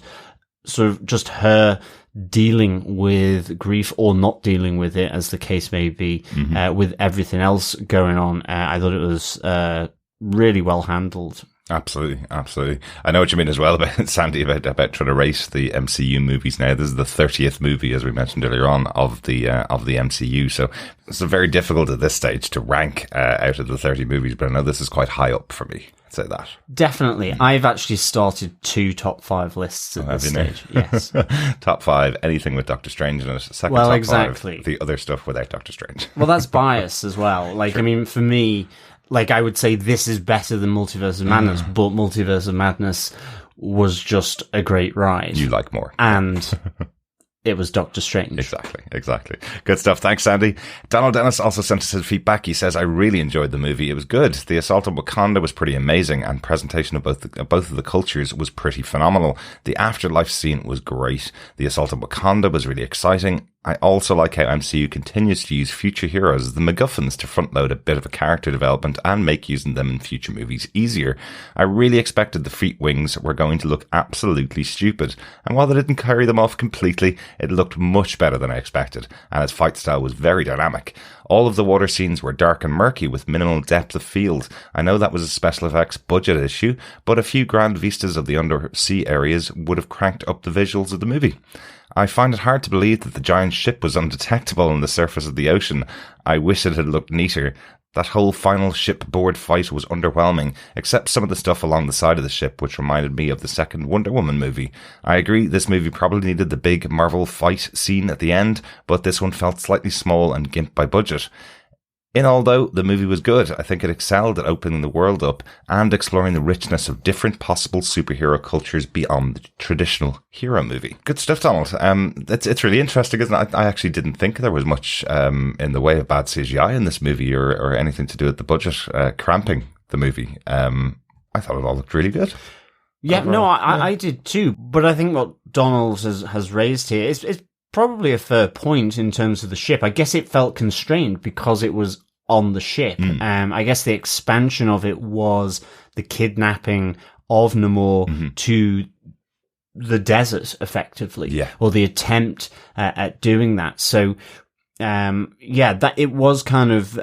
Speaker 4: sort of just her dealing with grief or not dealing with it, as the case may be, with everything else going on. I thought it was really well handled.
Speaker 1: Absolutely, absolutely. I know what you mean as well about Sandy about trying to rate the MCU movies now. This is the 30th movie, as we mentioned earlier on, of the MCU. So it's very difficult at this stage to rank out of the 30 movies, but I know this is quite high up for me. I'd say that.
Speaker 4: Definitely. I've actually started 2 top 5 lists at this stage. Yes.
Speaker 1: Top 5, anything with Doctor Strange in it. Second
Speaker 4: Well,
Speaker 1: top
Speaker 4: exactly.
Speaker 1: 5, the other stuff without Doctor Strange.
Speaker 4: Well, that's bias as well. Like,
Speaker 1: Sure.
Speaker 4: I mean, for me, like, I would say this is better than Multiverse of Madness, but Multiverse of Madness was just a great ride.
Speaker 1: You like more.
Speaker 4: And it was Doctor Strange.
Speaker 1: Exactly. Good stuff. Thanks, Sandy. Donald Dennis also sent us his feedback. He says, I really enjoyed the movie. It was good. The assault on Wakanda was pretty amazing, and presentation of both of the cultures was pretty phenomenal. The afterlife scene was great. The assault on Wakanda was really exciting. I also like how MCU continues to use future heroes as the MacGuffins to front load a bit of a character development and make using them in future movies easier. I really expected the Fleet Wings were going to look absolutely stupid, and while they didn't carry them off completely, it looked much better than I expected, and its fight style was very dynamic. All of the water scenes were dark and murky with minimal depth of field. I know that was a special effects budget issue, but a few grand vistas of the undersea areas would have cranked up the visuals of the movie. I find it hard to believe that the giant ship was undetectable on the surface of the ocean. I wish it had looked neater. That whole final shipboard fight was underwhelming, except some of the stuff along the side of the ship, which reminded me of the second Wonder Woman movie. I agree this movie probably needed the big Marvel fight scene at the end, but this one felt slightly small and gimped by budget. In all, though, the movie was good. I think it excelled at opening the world up and exploring the richness of different possible superhero cultures beyond the traditional hero movie. Good stuff, Donald. It's really interesting, isn't it? I actually didn't think there was much in the way of bad CGI in this movie or anything to do with the budget cramping the movie. I thought it all looked really good.
Speaker 4: Yeah, overall. I did too. But I think what Donald has raised here is probably a fair point in terms of the ship. I guess it felt constrained because it was on the ship. I guess the expansion of it was the kidnapping of Namor to the desert, effectively, or the attempt at doing that. So, that it was kind of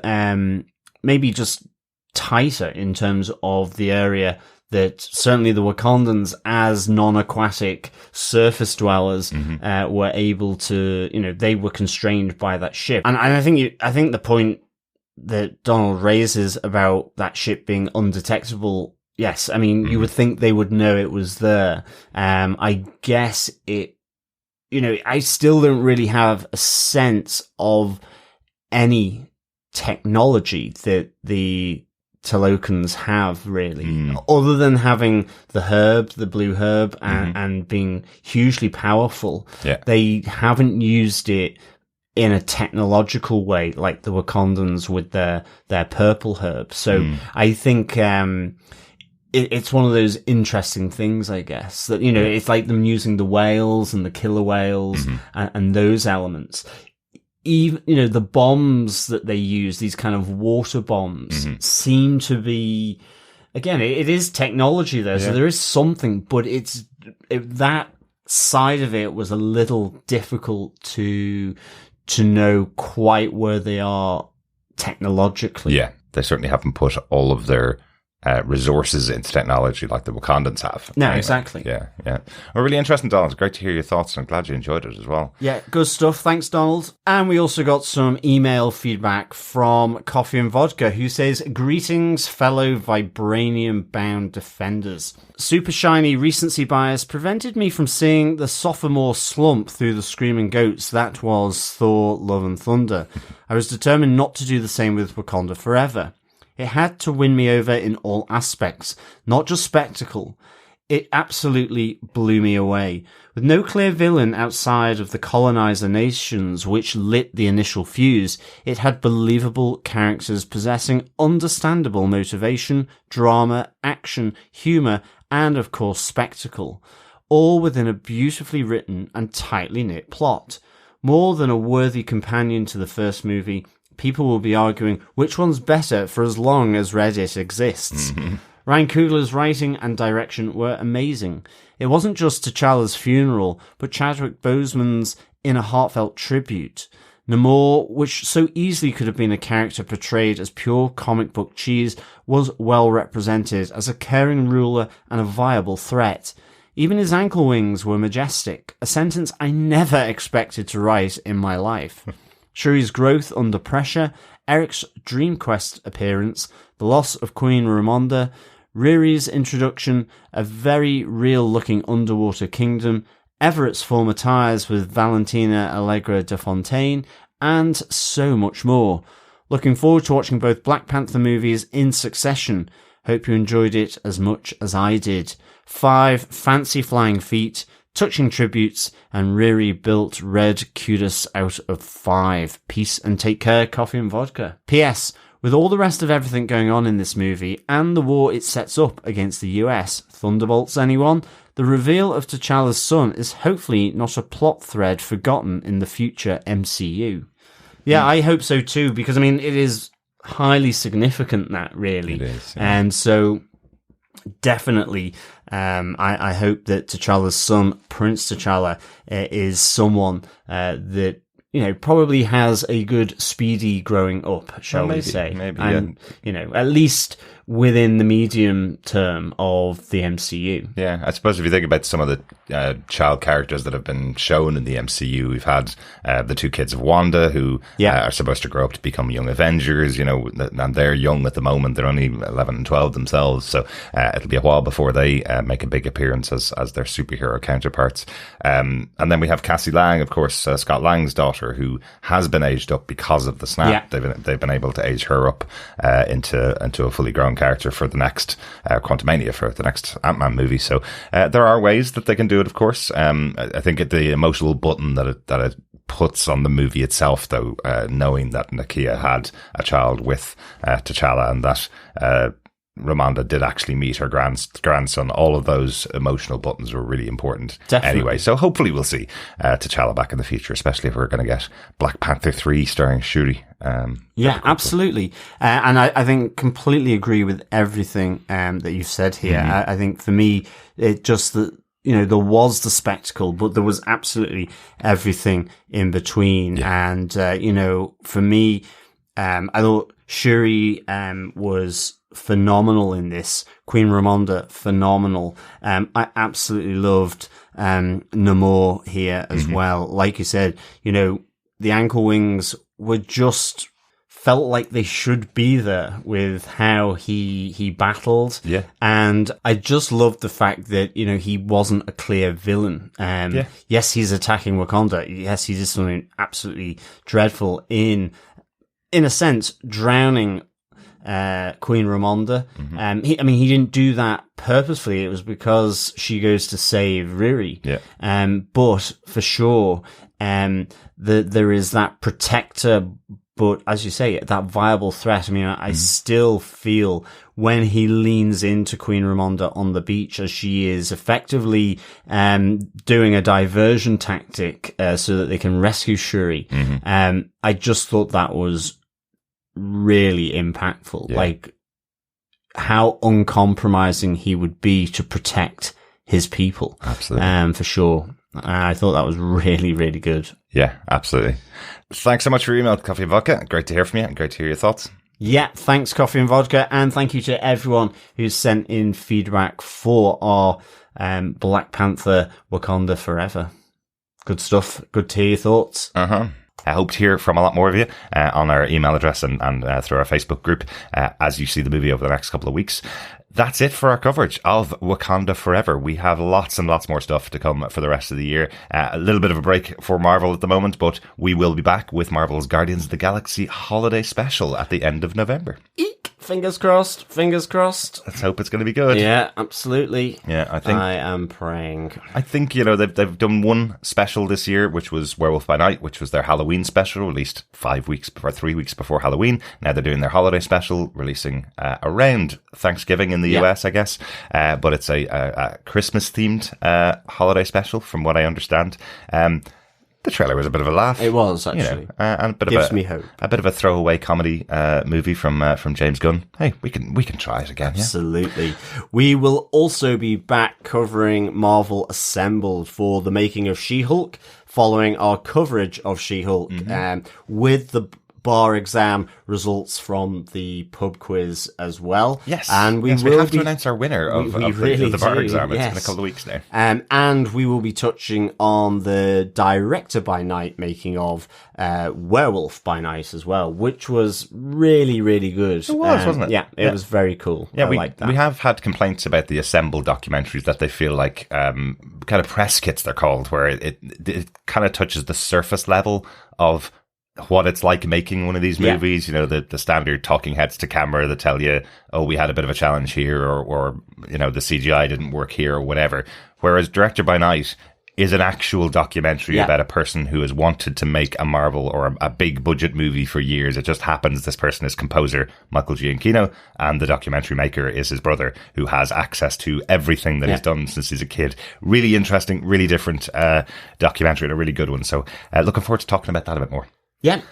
Speaker 4: maybe just tighter in terms of the area that certainly the Wakandans, as non-aquatic surface dwellers, were able to, they were constrained by that ship. And I think the point that Donald raises about that ship being undetectable, yes, I mean, you would think they would know it was there. I guess I still don't really have a sense of any technology that the Talokans have, really, other than having the blue herb, and being hugely powerful. They haven't used it in a technological way like the Wakandans with their purple herb. So I think it's one of those interesting things, I guess, that it's like them using the whales and the killer whales and those elements. Even the bombs that they use, these kind of water bombs, seem to be, again, it is technology there, so there is something, but that side of it was a little difficult to know quite where they are technologically. Yeah,
Speaker 1: they certainly haven't put all of their resources into technology like the Wakandans have.
Speaker 4: No, exactly.
Speaker 1: Yeah. Well, really interesting, Donald. It's great to hear your thoughts, and I'm glad you enjoyed it as well.
Speaker 4: Yeah, good stuff. Thanks, Donald. And we also got some email feedback from Coffee and Vodka, who says, greetings, fellow vibranium-bound defenders. Super shiny recency bias prevented me from seeing the sophomore slump through the Screaming Goats that was Thor, Love and Thunder. I was determined not to do the same with Wakanda Forever. It had to win me over in all aspects, not just spectacle. It absolutely blew me away. With no clear villain outside of the colonizer nations which lit the initial fuse, it had believable characters possessing understandable motivation, drama, action, humour, and of course spectacle, all within a beautifully written and tightly knit plot. More than a worthy companion to the first movie, people will be arguing which one's better for as long as Reddit exists. Ryan Coogler's writing and direction were amazing. It wasn't just T'Challa's funeral, but Chadwick Boseman's in a heartfelt tribute. Namor, which so easily could have been a character portrayed as pure comic book cheese, was well represented as a caring ruler and a viable threat. Even his ankle wings were majestic, a sentence I never expected to write in my life. Shuri's growth under pressure, Eric's Dream Quest appearance, the loss of Queen Ramonda, Riri's introduction, a very real-looking underwater kingdom, Everett's former ties with Valentina Allegra de Fontaine, and so much more. Looking forward to watching both Black Panther movies in succession. Hope you enjoyed it as much as I did. 5 fancy flying feet, touching tributes, and Riri built red kudos out of 5. Peace and take care, Coffee and Vodka. P.S. With all the rest of everything going on in this movie, and the war it sets up against the US, Thunderbolts anyone? The reveal of T'Challa's son is hopefully not a plot thread forgotten in the future MCU. Yeah, I hope so too, because I mean, it is highly significant, that really.
Speaker 1: It is, yeah.
Speaker 4: And so definitely, I hope that T'Challa's son, Prince T'Challa, is someone that, you know, probably has a good speedy growing up, shall we say.
Speaker 1: Maybe,
Speaker 4: and, you know, at least within the medium term of the MCU.
Speaker 1: Yeah, I suppose if you think about some of the child characters that have been shown in the MCU, we've had the 2 kids of Wanda who are supposed to grow up to become young Avengers, you know, and they're young at the moment. They're only 11 and 12 themselves, so it'll be a while before they make a big appearance as their superhero counterparts. And then we have Cassie Lang, of course, Scott Lang's daughter, who has been aged up because of the snap.
Speaker 4: Yeah.
Speaker 1: They've been able to age her up into a fully grown character for the next Quantumania, for the next Ant-Man movie. So there are ways that they can do it, of course. I think the emotional button that it puts on the movie itself, though, knowing that Nakia had a child with T'Challa and that Ramonda did actually meet her grandson, all of those emotional buttons were really important.
Speaker 4: Definitely.
Speaker 1: Anyway, so hopefully we'll see T'Challa back in the future, especially if we're going to get Black Panther 3 starring Shuri.
Speaker 4: Yeah, absolutely. And I think completely agree with everything that you've said here. I think for me, it just that, you know, there was the spectacle, but there was absolutely everything in between. Yeah. And, you know, for me, I thought Shuri was phenomenal in this. Queen Ramonda, phenomenal. I absolutely loved Namor here as well. Like you said, you know, the ankle wings were just felt like they should be there with how he battled. Yeah. And I just loved the fact that, you know, he wasn't a clear villain. Yes, he's attacking Wakanda. Yes, he did something absolutely dreadful in a sense, drowning Queen Ramonda. He didn't do that purposefully. It was because she goes to save Riri. Yeah. But for sure, there is that protector, but as you say, that viable threat. I mean, I still feel when he leans into Queen Ramonda on the beach as she is effectively doing a diversion tactic so that they can rescue Shuri. I just thought that was really impactful. Yeah. Like how uncompromising he would be to protect his people.
Speaker 1: Absolutely.
Speaker 4: For sure. I thought that was really, really good.
Speaker 1: Yeah, absolutely. Thanks so much for your email, Coffee and Vodka. Great to hear from you and great to hear your thoughts.
Speaker 4: Yeah, thanks, Coffee and Vodka. And thank you to everyone who's sent in feedback for our Black Panther Wakanda Forever. Good stuff. Good to hear your thoughts.
Speaker 1: I hope to hear from a lot more of you on our email address and through our Facebook group as you see the movie over the next couple of weeks. That's it for our coverage of Wakanda Forever. We have lots and lots more stuff to come for the rest of the year. A little bit of a break for Marvel at the moment, but we will be back with Marvel's Guardians of the Galaxy holiday special at the end of November.
Speaker 4: Eek! Fingers crossed. Fingers crossed.
Speaker 1: Let's hope it's going to be good.
Speaker 4: Yeah, absolutely.
Speaker 1: Yeah,
Speaker 4: I am praying.
Speaker 1: I think, you know, they've done one special this year, which was Werewolf by Night, which was their Halloween special, released 3 weeks before Halloween. Now they're doing their holiday special, releasing around Thanksgiving in the US, I guess. But it's a Christmas-themed holiday special, from what I understand. The trailer was a bit of a laugh.
Speaker 4: It was, actually.
Speaker 1: You know, and a bit
Speaker 4: Gives me hope.
Speaker 1: A bit of a throwaway comedy movie from James Gunn. Hey, we can try it again.
Speaker 4: Absolutely. Yeah? We will also be back covering Marvel Assembled for the making of She-Hulk, following our coverage of She-Hulk, with the bar exam results from the pub quiz as well.
Speaker 1: Yes.
Speaker 4: And we
Speaker 1: we
Speaker 4: will
Speaker 1: have to announce our winner of the bar exam. It's been a couple of weeks now.
Speaker 4: And we will be touching on the director by night making of Werewolf by Night as well, which was really, really good.
Speaker 1: It was, wasn't it?
Speaker 4: Yeah, it was very cool.
Speaker 1: Yeah,
Speaker 4: I like that.
Speaker 1: We have had complaints about the assembled documentaries that they feel like kind of press kits, they're called, where it kind of touches the surface level of what it's like making one of these movies. You know, the standard talking heads to camera that tell you, oh, we had a bit of a challenge here, or you know, the CGI didn't work here, or whatever. Whereas Director by Night is an actual documentary about a person who has wanted to make a Marvel or a big budget movie for years. It just happens this person is composer Michael Giacchino, and the documentary maker is his brother, who has access to everything that he's done since he's a kid. Really interesting, really different documentary, and a really good one. So looking forward to talking about that a bit more.
Speaker 4: Yeah.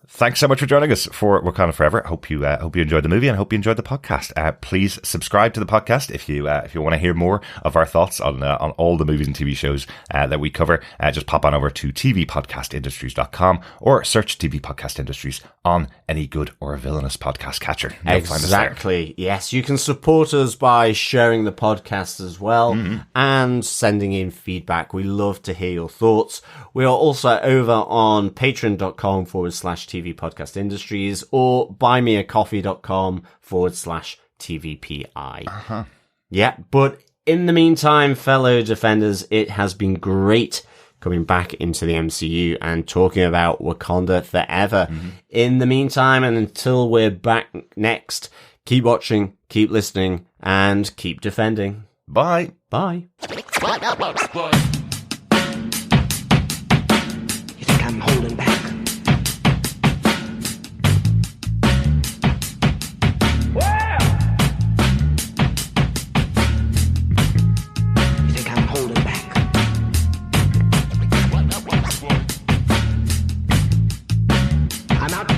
Speaker 1: Thanks so much for joining us for Wakanda Forever. Hope you enjoyed the movie, and hope you enjoyed the podcast. Please subscribe to the podcast if you want to hear more of our thoughts on all the movies and TV shows that we cover. Just pop on over to tvpodcastindustries.com or search TV Podcast Industries on any good or villainous podcast catcher. You'll find us there.
Speaker 4: Exactly. Yes, you can support us by sharing the podcast as well and sending in feedback. We love to hear your thoughts. We are also over on patreon.com/TV Podcast Industries or buymeacoffee.com/TVPI. Yeah, but in the meantime, fellow defenders, it has been great coming back into the MCU and talking about Wakanda Forever. In the meantime, and until we're back next, keep watching, keep listening, and keep defending.
Speaker 1: Bye.
Speaker 4: Bye.
Speaker 3: You think I'm holding back? You think I'm holding back? I'm out.